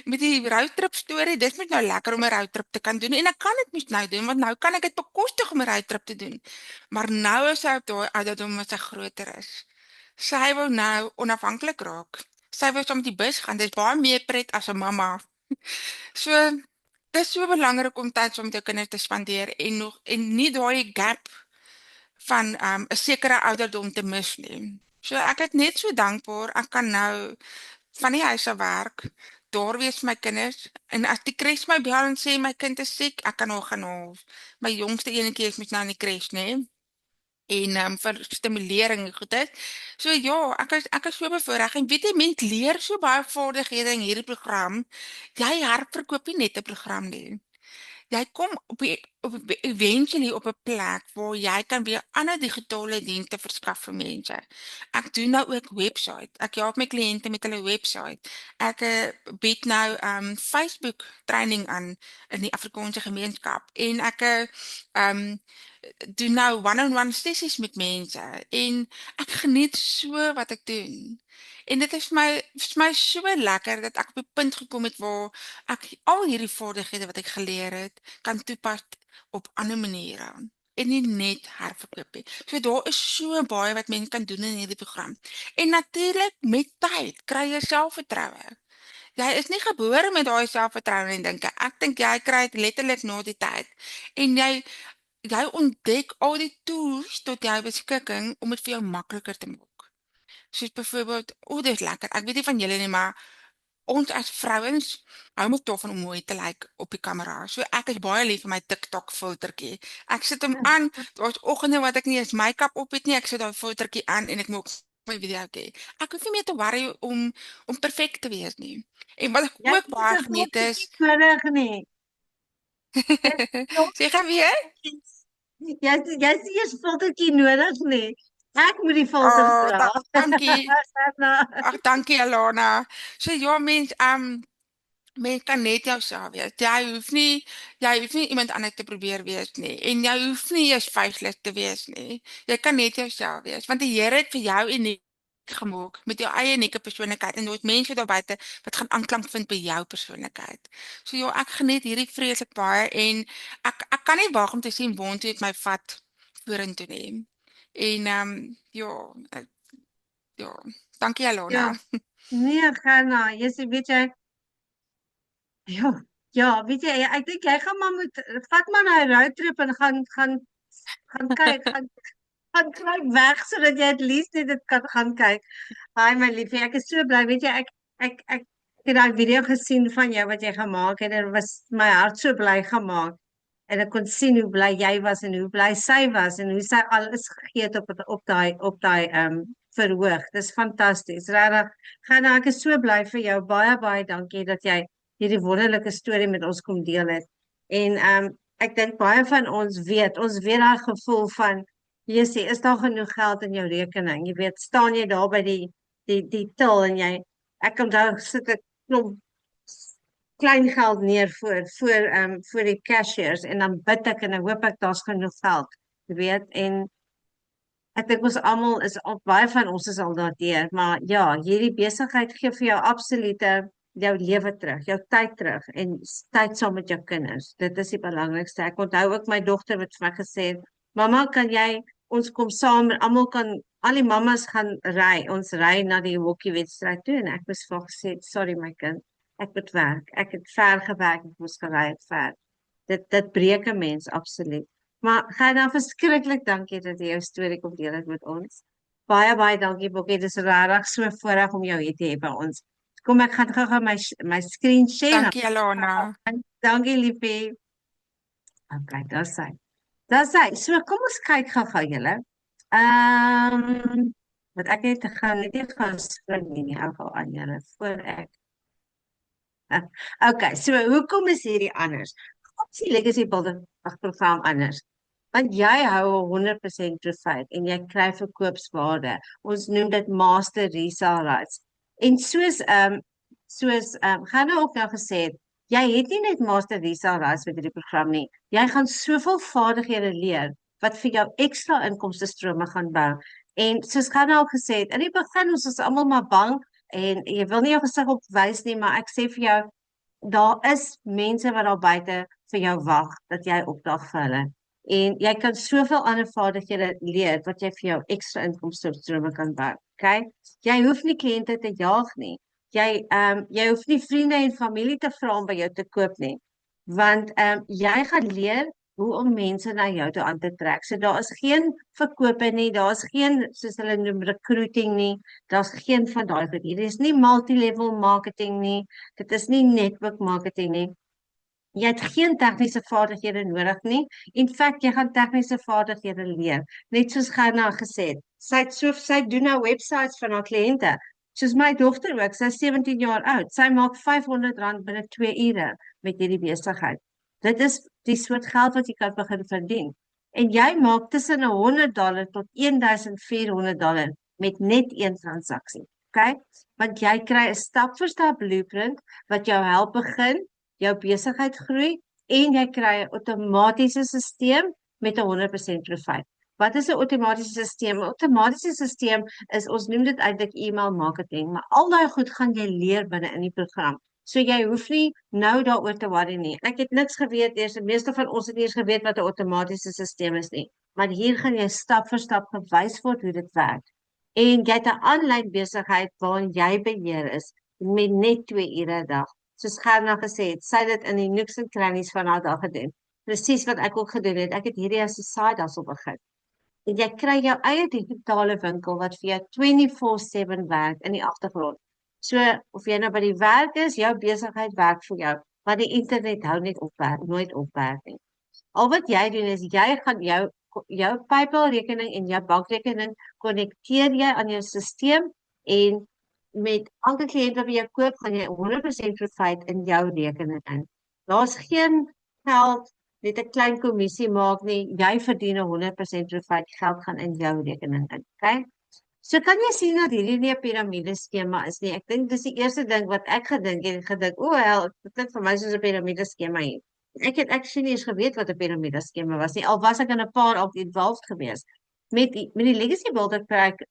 met die roadtrip storie. Dit moet nou lekker om 'n roadtrip te kan doen en ek kan dit mos nou doen want nou kan ek dit bekostig om 'n roadtrip te doen. Maar nou is sy op daai ouderdom wat sy groter is. Sy wil nou onafhanklik raak. Sy wil saam met die bus gaan. Dis baie meer pret as 'n mamma. So dis so belangrik om tyd saam met jou kinders te spandeer en nie daai gap van 'n sekere ouderdom te mis nie. So ek is net so dankbaar ek kan nou van die huis af werk, daar wees vir my kinders en as die kres my bel en sê my kind is siek, ek kan haar gaan haal. My jongste enetjie is mos nou in die kres, nê. En vir stimulering en goedes. So ja, ek is so bevoorreg en weet jy mens leer so baie vaardighede in hierdie program. Jy herverkoop nie net 'n program nie. Jy kom eventually op 'n plek waar jy kan weer ander digitale dienste verskaf vir mense. Ek doen nou ook webwerf. Ek help my kliënte met hulle webwerf. Ek bied nou Facebook training aan in die Afrikaanse gemeenskap en ek doen nou one-on-one sessies met mense en ek geniet so wat ek doen. En dit is vir my so lekker dat ek op 'n punt gekom het waar ek al hierdie vaardighede wat ek geleer het, kan toepas op ander maniere en nie net herverkoop nie. So daar is so baie wat mense kan doen in hierdie program. En natuurlik met tyd kry jy selfvertroue. jy is nie gebore met daai selfvertroue en dink ek dink jy kry dit letterlik na die tyd. En jy ontdek al die tools tot jou beskikking om dit vir jou makliker te maak. Soos byvoorbeeld, o, dis lekker. Ek weet nie van julle nie, maar ons as vrouens hou mos daarvan om mooi te lyk op die kamera. So ek is baie lief vir my TikTok filtertjie. Ek sit hom aan, daar's oggende wat ek nie eens make-up op het nie. Ek sit daai filtertjie aan en ek maak my videoetjie. Ek hoef nie meer te worry om perfek te wees nie. En wat ek Jy ook het baie nie geniet is, nodig nie. sê gaan weer? Jy's nie eers filtertjie nodig nie. Ek moet die filters Oh, dra. dankie. Gerna. Ag, dankie Alana. So ja, mens kan net jouself wees. Jy hoef nie iemand anders te probeer wees nie. En jy hoef nie eers faceless te wees nie. Jy kan net jouself wees, want die Here het vir jou uniek gemaak met jou eie unieke persoonlikheid en daar's mense daar buite wat gaan aanklank vind by jou persoonlikheid. So ja, ek geniet hierdie vreeslik baie en ek kan nie wag om te sien waartoe dit my vat vorentoe nie. En ja, ja, dankie Alana. Ja. Nee, Gerna, weet jy, ja, weet jy, ek dink jy gaan maar vat maar na 'n roadtrip en gaan kyk, gaan kruip weg sodat jy at least net dit kan gaan kyk. Haai my liefie, ek is so bly, weet jy, ek het daai video gesien van jou wat jy gemaak het en dit was my hart so bly gemaak. En ek kon sien hoe bly jy was en hoe bly sy was en hoe sy alles gegee het op daai verhoog. Dis fantasties. Regtig. Gaan ek is so bly vir jou. Baie dankie dat jy hierdie wonderlike storie met ons kom deel het. En ek dink baie van ons weet daai gevoel van Jessie, is daar genoeg geld in jou rekening? Jy weet, staan jy daar by die til en ek onthou sit ek klomp klein geld neer voor die cashiers en dan bid ek en ek hoop ek daar's genoeg geld, jy weet, en ek dink ons almal baie van ons is al daardeur, maar ja, hierdie besigheid gee vir jou absolute jou lewe terug, jou tyd terug en tyd saam met jou kinders. Dit is die belangrikste. Ek onthou ook my dogter wat vir my gesê het, "Mamma, kan jy ons kom saam en al die mammas gaan ry. Ons ry na die hokkiewedstryd toe en ek moes vir haar gesê, "Sorry my kind, ek moet werk. Ek het ver gewerk, ek moes gery het ver." Dit breek 'n mens absoluut. Maar gaan dan verskriklik dankie dat jy jou storie kom deel het met ons. Baie dankie Bokkie, dis regtig so voorreg om jou hier te hê by ons. Kom ek gaan gou my screen share. Dankie Alana. Dankie liefie. Okay, daar's sy. So kom ons kyk gou julle. Wat ek net gaan spring nie gou aan julle voor ek. Okay, so hoekom is hierdie anders? Hoekom is die Legacy Builder program anders? Want jy hou 100% profit en jy kry verkoopswaarde. Ons noem dit master resale rights. En soos gaan nou ook nou gesê het, jy het nie net master resale rights met hierdie program nie. Jy gaan soveel vaardighede leer wat vir jou ekstra inkomste strome gaan bou. En soos gaan nou al gesê het, in die begin ons is almal maar bang en jy wil nie jou gesig op wys nie, maar ek sê vir jou, daar is mense wat daar buite vir jou wag dat jy opdag vir hulle. En jy kan soveel ander vaardighede leer wat jy vir jou ekstra inkomstestrome kan bou. Okay? Jy hoef nie kliënte te jaag nie. Jy hoef nie vriende en familie te vra om by jou te koop nie. Want jy gaan leer hoe om mense na jou toe aan te trek. So daar is geen verkope nie, daar is geen soos hulle noem recruiting nie. Daar's geen van daai goed nie. Dit is nie multi-level marketing nie. Dit is nie network marketing nie. Jy het geen tegniese vaardighede nodig nie. In feite, jy gaan tegniese vaardighede leer. Net soos Gerna gesê het. Sy doen nou websites vir haar kliënte. Soos my dogter ook, sy is 17 jaar oud. Sy maak R500 binne 2 ure met hierdie besigheid. Dit is die soort geld wat jy kan begin verdien. En jy maak tussen $100 tot $1,400 met net een transaksie. Okay? Want jy kry 'n stap-vir-stap blueprint wat jou help begin jou besigheid groei en jy kry 'n outomatiese stelsel met 100% profit. Wat is 'n outomatiese stelsel? 'n Outomatiese stelsel is, ons noem dit eintlik e-mail marketing, maar al daai goed gaan jy leer binne in die program. So jy hoef nie nou daaroor te worry nie. Ek het niks geweet eers, die meeste van ons het eers geweet wat 'n outomatiese stelsel is nie. Maar hier gaan jy stap vir stap gewys word hoe dit werk. En jy het 'n aanlyn besigheid waarin jy beheer is. met net 2 ure 'n dag. Soos Gerna gesê het, sy het dit in die nooks en crannies van haar dag gedoen. Presies wat ek ook gedoen het. Ek het hierdie as 'n side hustle begin. En jy kry jou eie digitale winkel wat vir jou 24/7 werk in die agtergrond. So of jy nou by die werk is, jou besigheid werk vir jou, want die internet hou net op werk, nooit op werk nie. Al wat jy doen is jy gaan jou PayPal rekening en jou bankrekening konnekteer jy aan jou stelsel en met elke kliënt wat by jou koop, gaan jy 100% profit in jou rekening in. Daar's geen geld net 'n klein kommissie maak nie, jy verdien 100% profit, geld gaan in jou rekening in, okay? So kan jy sien dat hierdie nie 'n piramideskema is nie. Ek dink dis die eerste ding wat ek gedink het, o, hel, dit klink vir my soos 'n piramideskema hier. Ek het actually nie eens geweet wat 'n piramideskema was nie, al was ek in 'n paar al involved gewees. Met die Legacy Builder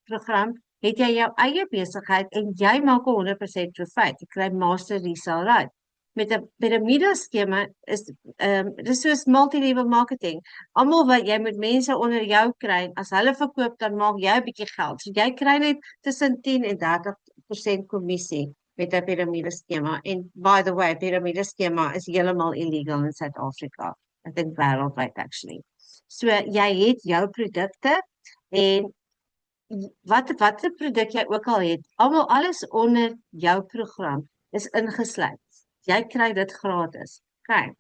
program het jy jou eie besigheid en jy maak 100% profit. Jy kry master resale right. Met 'n piramideskema is dis soos multi-level marketing. Almal wat jy met mense onder jou kry, as hulle verkoop dan maak jy 'n bietjie geld. So jy kry net tussen 10 en 30% kommissie met 'n piramideskema. En by the way, piramideskema is heeltemal illegal in Suid-Afrika. Ek dink wêreldwyd actually. So jy het jou produkte en watter produk jy ook al het, alles onder jou program is ingesluit. Jy kry dit gratis. Okay.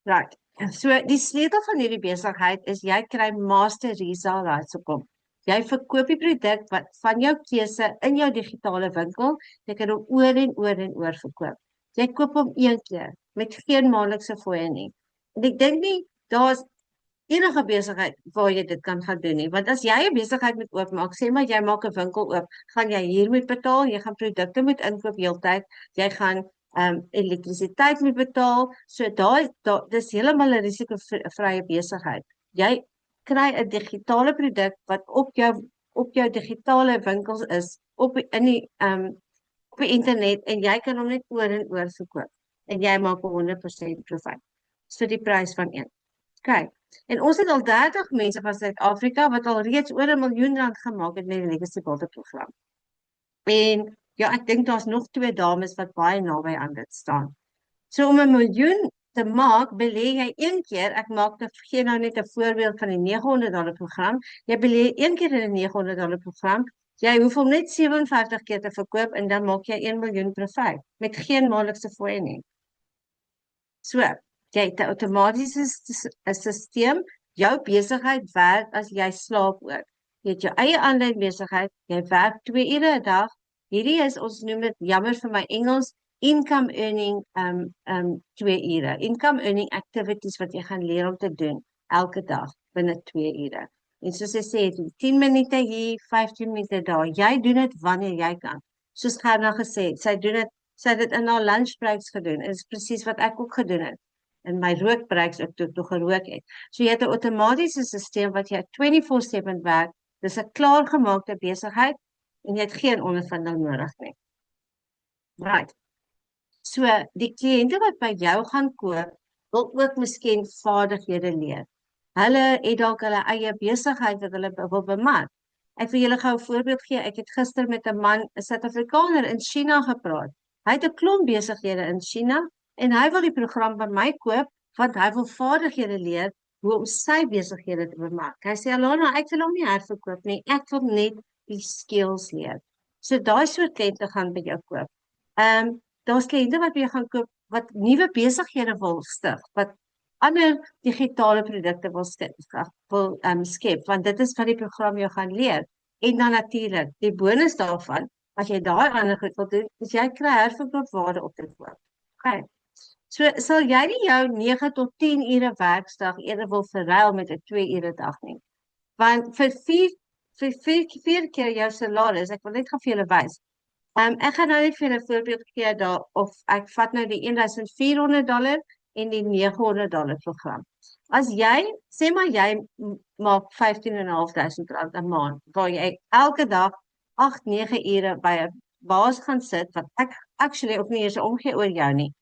Right. So die sleutel van hierdie besigheid is jy kry master resale rights op. Jy verkoop die produk wat van jou keuse in jou digitale winkel, jy kan hom oor en oor verkoop. Jy koop hom een keer met geen maandelikse fooie nie. En ek dink nie daar's enige besigheid waar jy dit kan gaan doen nie, want as jy 'n besigheid moet oopmaak, sê maar jy maak 'n winkel oop, gaan jy hier moet betaal, jy gaan produkte moet inkoop heeltyd, jy gaan elektrisiteit moet betaal, so dis heeltemal 'n risikovrye besigheid. Jy kry 'n digitale produk wat op jou digitale winkels is, op die internet en jy kan hom net oor en oor verkoop en jy maak 100% profit. So die prys van een. Okay. En ons het al 30 mense van Suid-Afrika wat al reeds oor R1 miljoen gemaak het met die Legacy Builder program. En ja, ek dink daar's nog 2 dames wat baie naby aan dit staan. So om 'n miljoen te maak, belê jy een keer, ek gee nou net 'n voorbeeld van die $900 program. Jy belê een keer in 'n $900 program. Jy hoef hom net 57 keer te verkoop en dan maak jy 1 miljoen profit met geen maandelikse fooie nie. So, jy het 'n outomatiese stelsel, jou besigheid werk as jy slaap ook. Jy het jou eie aanlyn besigheid, jy werk 2 ure 'n dag. Hierdie is, ons noem dit, jammer vir my Engels, income earning 2 ure. Income earning activities wat jy gaan leer om te doen elke dag binne 2 ure. En soos ek sê, 10 minute hier, 15 minute daar. Jy doen dit wanneer jy kan. Soos Gerna gesê het, sy het dit in haar lunch breaks gedoen. Dit is presies wat ek ook gedoen het. In my rookbreaks ook toe gerook het. So jy het 'n outomatiese stelsel wat jy 24/7 werk. Dis 'n klaargemaakte besigheid en jy het geen ondervinding nodig nie. Right. So die kliënte wat by jou gaan koop, wil ook miskien vaardighede leer. Hulle het dalk hulle eie besigheid wat hulle wil bemark. Ek wil julle gou 'n voorbeeld gee. Ek het gister met 'n man, 'n Suid-Afrikaner in China gepraat. Hy het 'n klomp besighede in China en hy wil die program by my koop want hy wil vaardighede leer hoe om sy besighede te bemark. Hy sê, "Alana, ek wil hom nie herverkoop nie. Ek wil net die skills leer." So daai soort kliënte gaan by jou koop. Daar's kliënte wat by jou gaan koop wat nuwe besighede wil stig, wat ander digitale produkte wil skep, want dit is wat die program jou gaan leer. En dan natuurlik, die bonus daarvan, as jy daai ander goed wil doen, is jy kry herverkoopwaarde op dit ook. Okay. So sal jy nie jou 9 tot 10 ure werksdag eerder wil verruil met 'n 2 ure dag nie. Want vir 4 keer jou salaris, ek wil net gou vir julle wys. Ek gaan nou net vir julle 'n voorbeeld gee daar, of ek vat nou die $1,400 en die $900 program. As jy, sê maar jy maak R15,500 'n maand, waar jy elke dag 8-9 ure by 'n baas gaan sit, wat ek actually ook nie eens omgee oor jou nie.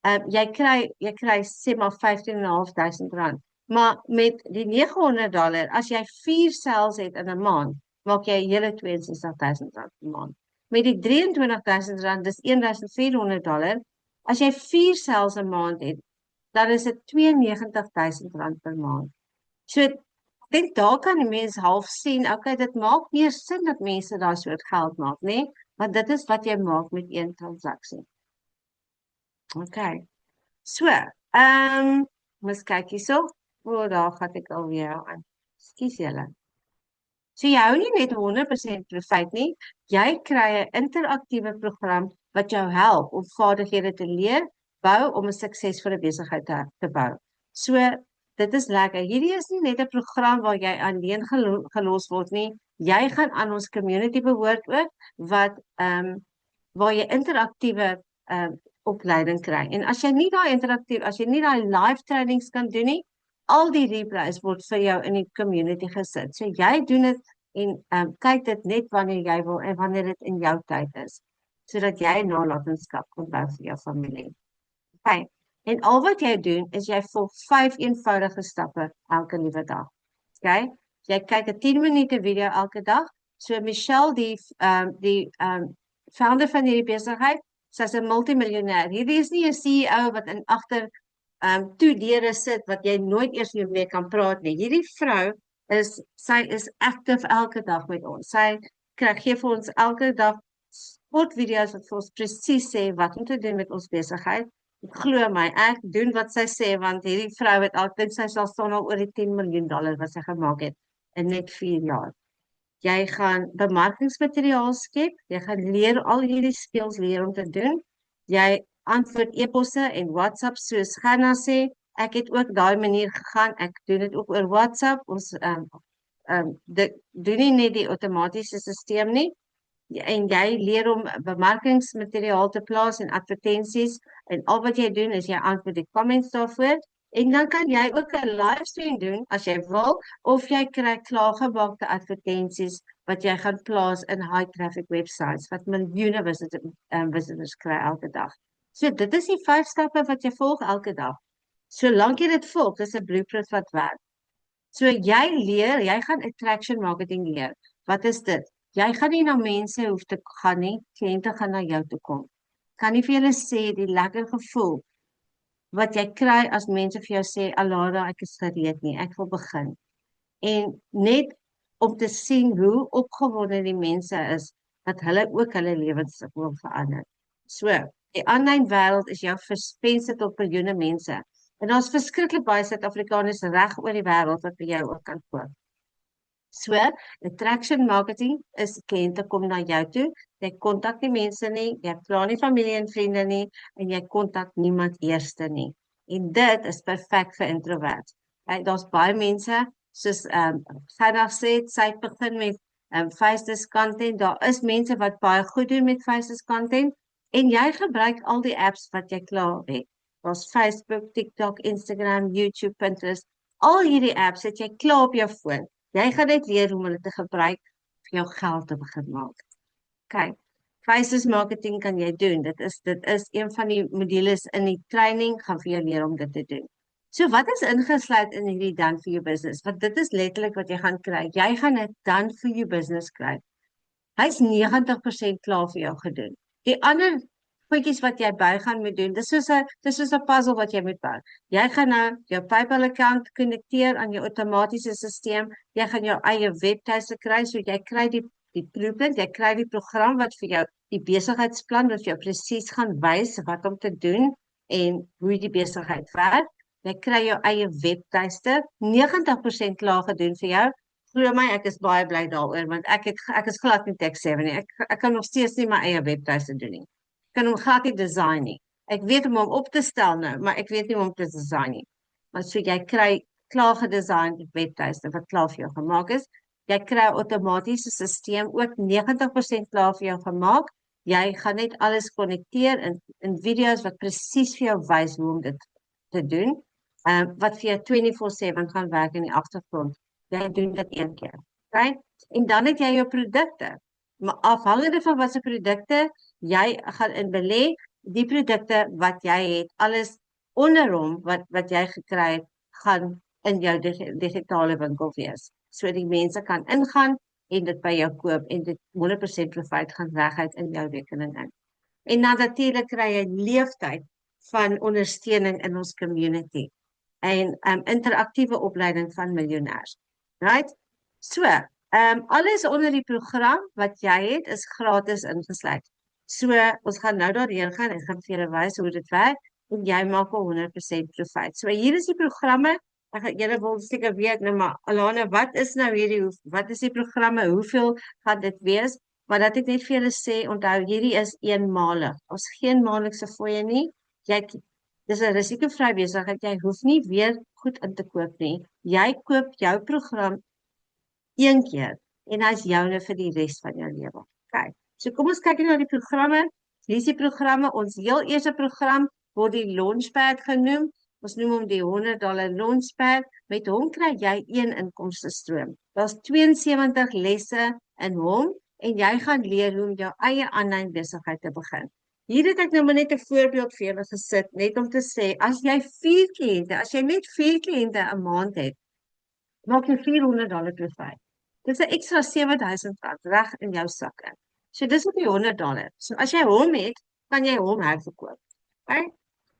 Jy kry sê maar R15,500. Maar met die $900, as jy 4 sales het in 'n maand, maak jy hele R62,000 'n maand. Met die R23.000, dis $1,400. As jy 4 sels 'n maand het, dan is dit R92.000 per maand. So, ek dink daar kan die mens half sien, okay, dit maak meer sin dat mense daai soort geld maak, né? Want dit is wat jy maak met een transaksie. Okay. So, mos kyk hierso. O, daar gaan ek alweer aan. Ekskuus julle. So jy hou nie net 100% profijt nie, jy kry 'n interaktiewe program wat jou help om vaardighede te leer, bou om 'n suksesvolle besigheid te bou. So, dit is lekker. Hierdie is nie net 'n program waar jy alleen gelos word nie. Jy gaan aan ons community behoort ook wat waar jy interaktiewe opleiding kry. En as jy nie daai live trainings kan doen nie, al die replays word vir jou in die community gesit. So jy doen dit en kyk dit net wanneer jy wil en wanneer dit in jou tyd is, sodat jy nalatenskap kan bou vir jou familie. Okay. En al wat jy doen is jy volg 5 eenvoudige stappe elke liewe dag. Okay? Jy kyk 'n 10 minute video elke dag. So Michelle, die founder van hierdie besigheid, sy's 'n multimiljonair. Hierdie is nie 'n CEO wat in agter toe deure sit wat jy nooit eers mee kan praat nie. Hierdie vrou sy is aktief elke dag met ons. Sy gee vir ons elke dag sportvideo's wat vir ons presies sê wat om te doen met ons besigheid. Glo my, ek doen wat sy sê want hierdie vrou het altyd sy sal staan al oor die $10 miljoen wat sy gemaak het in net 4 jaar. Jy gaan bemarkingsmateriaal skep, jy gaan leer al hierdie skills leer om te doen. Jy antwoord e-posse en WhatsApp soos Gerna sê. Ek het ook daai manier gegaan. Ek doen dit ook oor WhatsApp. Ons doen nie net die outomatiese stelsel nie. En jy leer om bemarkingsmateriaal te plaas en advertensies en al wat jy doen is jy antwoord die comments daarvoor en dan kan jy ook 'n livestream doen as jy wil of jy kry klaargemaakte advertensies wat jy gaan plaas in high traffic websites wat miljoene visitors kry elke dag. So dit is die 5 stappe wat jy volg elke dag. Solank jy dit volg, dis 'n blueprint wat werk. So jy gaan attraction marketing leer. Wat is dit? Jy gaan nie na mense hoef te gaan nie, kliënte gaan na jou toe kom. Kan nie vir julle sê die lekker gevoel wat jy kry as mense vir jou sê, Alara, ek is gereed nie, ek wil begin. En net om te sien hoe opgewonde die mense is, dat hulle ook hulle lewens wil verander. So, die aanlyn wêreld is jou venster tot miljoene mense. En daar's verskriklik baie Suid-Afrikaners reg oor die wêreld wat by jou ook kan koop. So, attraction marketing is kliënte kom na jou toe, jy kontak nie mense nie, jy pla nie familie en vriende nie, en jy kontak niemand eerste nie. En dit is perfek vir introverts. Daar's baie mense, soos Gerda sê, sy het begin met faceless content, daar is mense wat baie goed doen met faceless content, en jy gebruik al die apps wat jy klaar het. Daar's Facebook, TikTok, Instagram, YouTube, Pinterest, al hierdie apps het jy klaar op jou foon. Jy gaan net leer hoe om hulle te gebruik vir jou geld te begin maak. Kyk, faceless marketing kan jy doen. Dit is een van die modules in die training, gaan vir jou leer om dit te doen. So wat is ingesluit in hierdie done for you business? Want dit is letterlik wat jy gaan kry. Jy gaan 'n done for you business kry. Hy's 90% klaar vir jou gedoen. Die ander goedjies wat jy by gaan moet doen, dis soos 'n puzzle wat jy moet bou. Jy gaan nou jou PayPal account konnekteer aan jou outomatiese stelsel. Jy gaan jou eie webtuiste kry, so jy kry die blueprint, jy kry die program wat vir jou die besigheidsplan wat vir jou presies gaan wys wat om te doen en hoe die besigheid werk. Jy kry jou eie webtuiste, 90% klaar gedoen vir jou. Glo my, ek is baie bly daaroor want ek is glad nie tech-savvy nie. Ek kan nog steeds nie my eie webtuiste doen nie. Ek kan hom glad nie design nie. Ek weet hoe om hom op te stel nou, maar ek weet nie hoe om te design nie. Maar so jy kry klaar gedesignde webtuiste wat klaar vir jou gemaak is. Jy kry 'n outomatiese stelsel ook 90% klaar vir jou gemaak. Jy gaan net alles konnekteer in video's wat presies vir jou wys hoe om dit te doen. Wat vir jou 24/7 gaan werk in die agtergrond. Jy doen dit een keer. Okay? En dan het jy jou produkte. Maar afhangende van wat se produkte jy gaan in belê, die produkte wat jy het, alles onder hom wat jy gekry het, gaan in jou digitale winkel wees. So die mense kan ingaan en dit by jou koop en dit 100% profijt gaan reguit in jou rekening in. En dan natuurlik kry jy leeftyd van ondersteuning in ons community en interaktiewe opleiding van miljonairs. Right? So, alles onder die program wat jy het is gratis ingesluit. So, ons gaan nou daarheen gaan en gaan vir julle wys hoe dit werk en jy maak al 100% profijt. So, hier is die programme. Julle wil seker weet, nou maar, Alana, wat is nou hierdie, wat is die programme, hoeveel gaan dit wees? Maar dat ek net vir julle sê, onthou, hierdie is eenmalig. Ons geen maandelikse fooie nie. Dis 'n risikovrye besigheid. Jy hoef nie weer goed in te koop nie. Jy koop jou program een keer en hy's joune vir die res van jou lewe. Okay. So kom ons kyk na die programme. Hier is die programme. Ons heel eerste program word die Launchpad genoem. Ons noem hom die $100 Launchpad. Met hom kry jy een inkomstestroom. Daar's 72 lesse in hom en jy gaan leer hoe om jou eie aanlyn besigheid te begin. Hier het ek nou maar net 'n voorbeeld vir julle gesit, net om te sê, as jy net 4 kliënte 'n maand het, maak jy $400 profijt. Dis 'n ekstra R7,000 reg in jou sak in. So dis op die $100. So as jy hom het, kan jy hom herverkoop. Okay?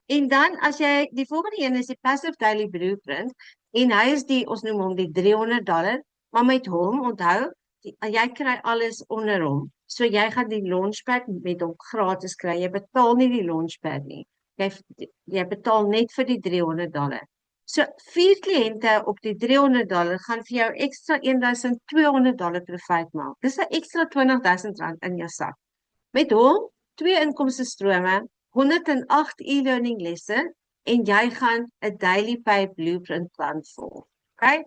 En dan as jy die volgende een is die Passive Daily Blueprint en hy is ons noem hom die $300, maar met hom onthou, jy kry alles onder hom. So jy gaan die Launchpad met hom gratis kry. Jy betaal nie die Launchpad nie. Jy betaal net vir die $300. So 4 kliënte op die $300 gaan vir jou ekstra $1,200 profijt maak. Dis 'n ekstra R20,000 in jou sak. Met hom 2 inkomstestrome, 108 e-learning lesse en jy gaan 'n Daily Pay Blueprint plan volg. Okay?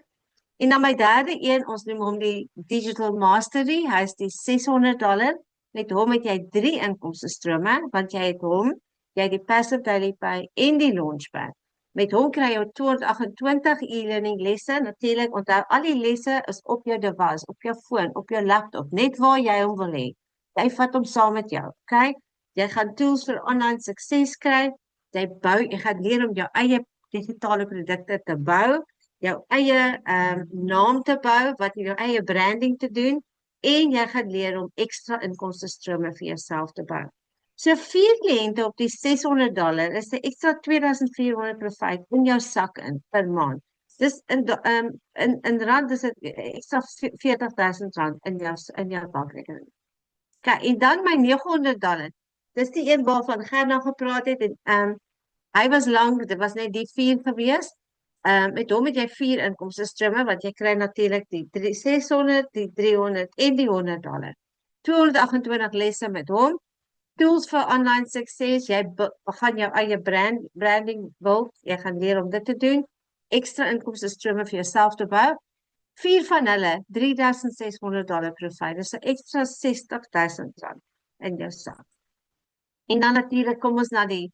En dan my derde een, ons noem hom die Digital Mastery, hy is die $600. Met hom het jy 3 inkomstestrome, want jy het die Passive Daily Pay en die Launchpad. Met hom kry jy 228 e-learning lesse. Natuurlik, onthou, al die lesse is op jou device, op jou foon, op jou laptop, net waar jy hom wil hê. Jy vat hom saam met jou. Okay? Jy gaan tools vir online sukses kry. Jy gaan leer om jou eie digitale produkte te bou, jou eie naam te bou, wat jou eie branding te doen, en jy gaan leer om ekstra inkomstestrome vir jouself te bou. So 4 kliënte op die $600 is 'n ekstra $2,400 profijt in jou sak in per maand. Dis in rand is dit ekstra $40,000 in jou bankrekening. Okay, en dan my $900. Dis die een waarvan Gerna gepraat het en hy was lank, dit was net die 4 gewees. Met hom het jy 4 inkomstestrome, want jy kry natuurlik die 600, die 300 en die $100. 228 lesse met hom. Tools vir online sukses, jy gaan jou eie branding build, jy gaan leer om dit te doen. Ekstra inkomstestrome vir jouself te bou. 4 van hulle, $3,600 profijt. Dis 'n ekstra $60,000 in jou sak. En dan natuurlik kom ons na die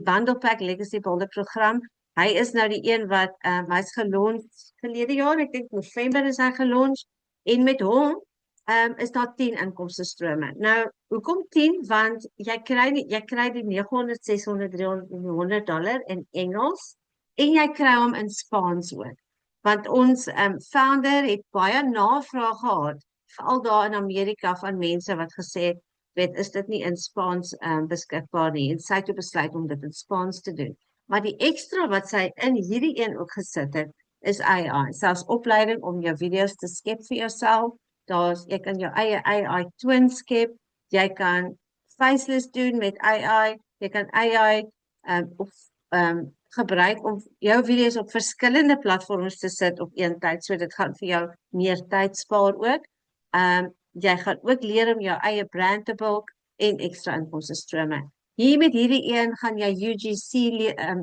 Bundle Pack Legacy Builder program. Hy is nou die een wat hy's gelunch verlede jaar, ek dink November is hy gelunch en met hom is daar 10 inkomstestrome. Nou, hoekom 10? Want jy kry die 900, 600, 300 en $100 in Engels en jy kry hom in Spaans ook. Want ons founder het baie navraag gehad, veral daar in Amerika van mense wat gesê het, is dit nie in Spaans beskikbaar nie en sy het toe besluit om dit in Spaans te doen. Maar die ekstra wat sy in hierdie een ook gesit het, is AI. Selfs opleiding om jou video's te skep vir jouself. Jy kan jou eie AI twin skep. Jy kan faceless doen met AI. Jy kan AI gebruik om jou video's op verskillende platforms te sit op een tyd. So dit gaan vir jou meer tyd spaar ook. Jy gaan ook leer om jou eie brand te bou en ekstra inkomstestrome. Hier met hierdie een gaan jy UGC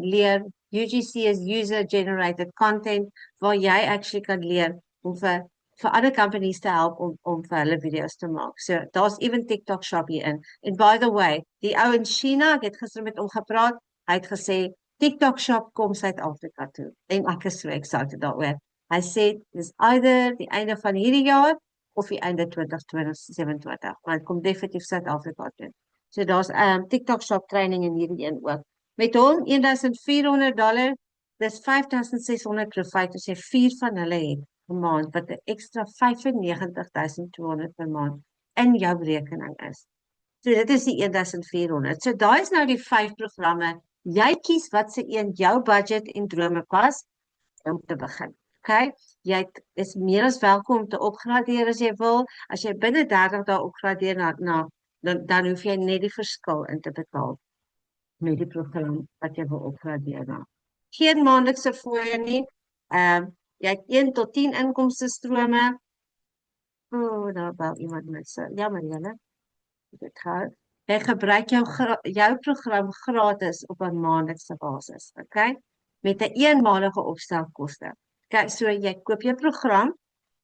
leer. UGC is User Generated Content, waar jy actually kan leer om vir other companies te help om vir hulle video's te maak. So, daar's even TikTok Shop hierin. And by the way, die ou in China, ek het gister met hom gepraat, hy het gesê, TikTok Shop kom Suid-Afrika toe. En ek is so excited daaroor. Hy sê, dis either die einde van hierdie jaar, of die einde 2027, maar het kom definitief Suid-Afrika toe. So daar's TikTok Shop training in hierdie een ook. Met hom $1,400, dis $5,600 profijt as jy 4 van hulle het. 'n maand wat 'n ekstra 95.200 per maand in jou rekening is. So dit is die 1400. So daai is nou die 5 programme. Jy kies wat se een jou budget en drome pas om te begin. Okay? Is meer as welkom om te opgradeer as jy wil. As jy binne 30 dae opgradeer dan hoef jy net die verskil in te betaal met die program wat jy wil opgradeer na. Geen maandelikse fooie nie. Jy het 1 tot 10 inkomste strome. Daar bel iemand met so. Jammer julle. Dit gaan. Jy gebruik jou program gratis op 'n maandelikse basis, okay? Met 'n eenmalige opstelkoste. Kyk, so jy koop jou program,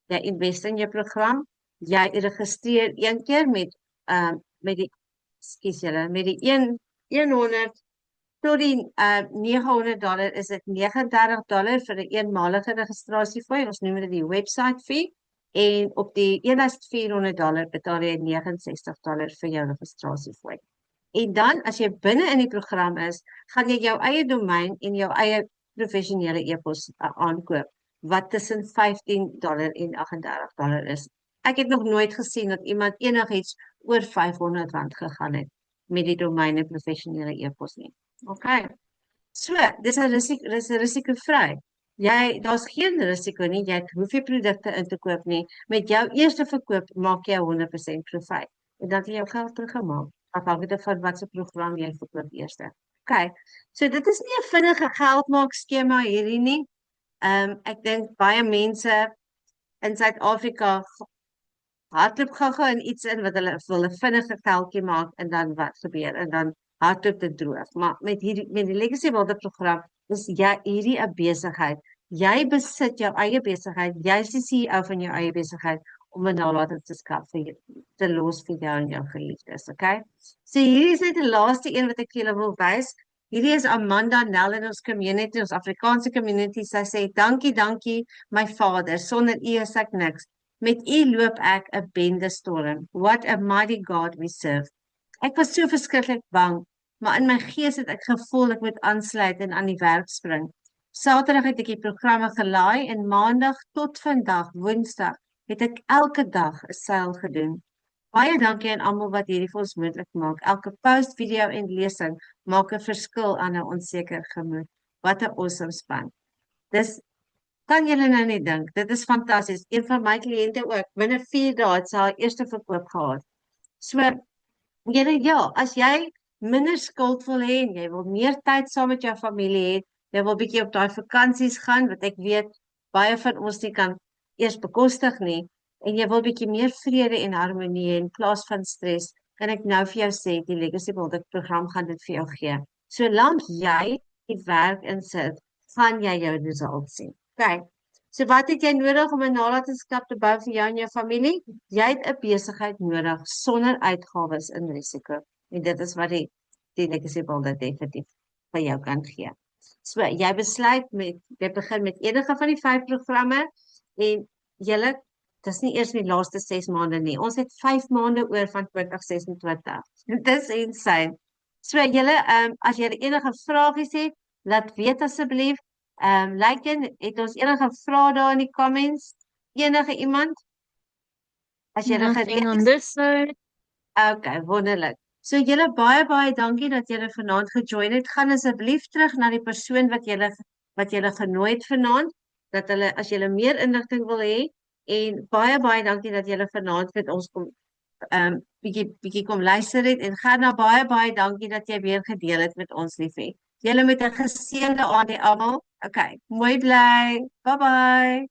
jy investeer in jou program, jy registreer een keer met die met die 100 tot die $900 is dit $39 vir 'n eenmalige registrasiefooi. Ons noem dit die website fee. En op die $1400 betaal jy $69 vir jou registrasiefooi. En dan as jy binne in die program is, gaan jy jou eie domein en jou eie professionele e-pos aankoop wat tussen $15 en $38 is. Ek het nog nooit gesien dat iemand enigiets oor R500 gegaan het met die domein en professionele e-pos nie. Okay. So, dis 'n risikovry. Daar's geen risiko nie, jy hoef nie produkte in te koop nie. Met jou eerste verkoop maak jy 100% profit. En dan het jy jou geld teruggemaak, afhangende van wat se program jy verkoop eerste. Okay, so dit is nie 'n vinnige geldmaak skema hierdie nie. Ek dink baie mense in Suid-Afrika hardloop gou-gou in iets in wat hulle wil 'n vinnige geldjie maak en dan wat gebeur en dan hardloop dit droog. Maar met die Legacy Builder program is hierdie 'n besigheid. Jy besit jou eie besigheid, jy is die CEO van jou eie besigheid om 'n nalatenskap te los vir jou en jou geliefdes, okay? So hierdie is net die laaste een wat ek vir julle wil wys. Hierdie is Amanda Nel in ons community, ons Afrikaanse community. Sy sê, dankie my vader, sonder u is ek niks. Met u loop ek 'n bende storm. What a mighty God we serve. Ek was so verskriklik bang, maar in my gees het ek gevoel ek moet aansluit en aan die werk spring. Saterdag het ek die programme gelaai en maandag tot vandag, Woensdag, het ek elke dag 'n seil gedoen. Baie dankie aan almal wat hierdie vir ons moontlik maak. Elke post, video en lesing maak 'n verskil aan 'n onseker gemoed. Wat 'n awesome span. Dis kan julle nou net dink, dit is fantasties. Een van my kliënte ook, binne 4 dae het sy haar eerste verkoop gehad. So, as jy minder skuld wil hê en jy wil meer tyd saam met jou familie hê, jy wil bietjie op daai vakansies gaan, wat ek weet, baie van ons nie kan eers bekostig nie, en jy wil bietjie meer vrede en harmonie in plaas van stres, kan ek nou vir jou sê, die Legacy Builder program gaan dit vir jou gee. Solank jy die werk insit, gaan jy jou result sien. Okay. So wat het jy nodig om 'n nalatenskap te bou vir jou en jou familie? Jy het 'n besigheid nodig sonder uitgawes en risiko. En dit is wat die Legacy Builder definitief vir jou kan gee. So jy begin met enige van die 5 programme en dis nie eers die laaste 6 maande nie. Ons het 5 maande oor van 2026. Dit is insane. So as jy enige vragies het, laat weet asseblief. Het ons enige vrae daar in die comments? Enige iemand? As jy Nothing on this side. Okay, wonderlik. So julle baie dankie dat julle vanaand gejoin het. Gaan asseblief terug na die persoon wat julle genooi het vanaand, dat hulle as julle meer inligting wil hê, en baie dankie dat julle vanaand met ons kom bietjie kom luister het, en gaan nou baie dankie dat jy weer gedeel het met ons, liefie. Julle met 'n geseënde aand almal. Okay, mooi bly. Bye.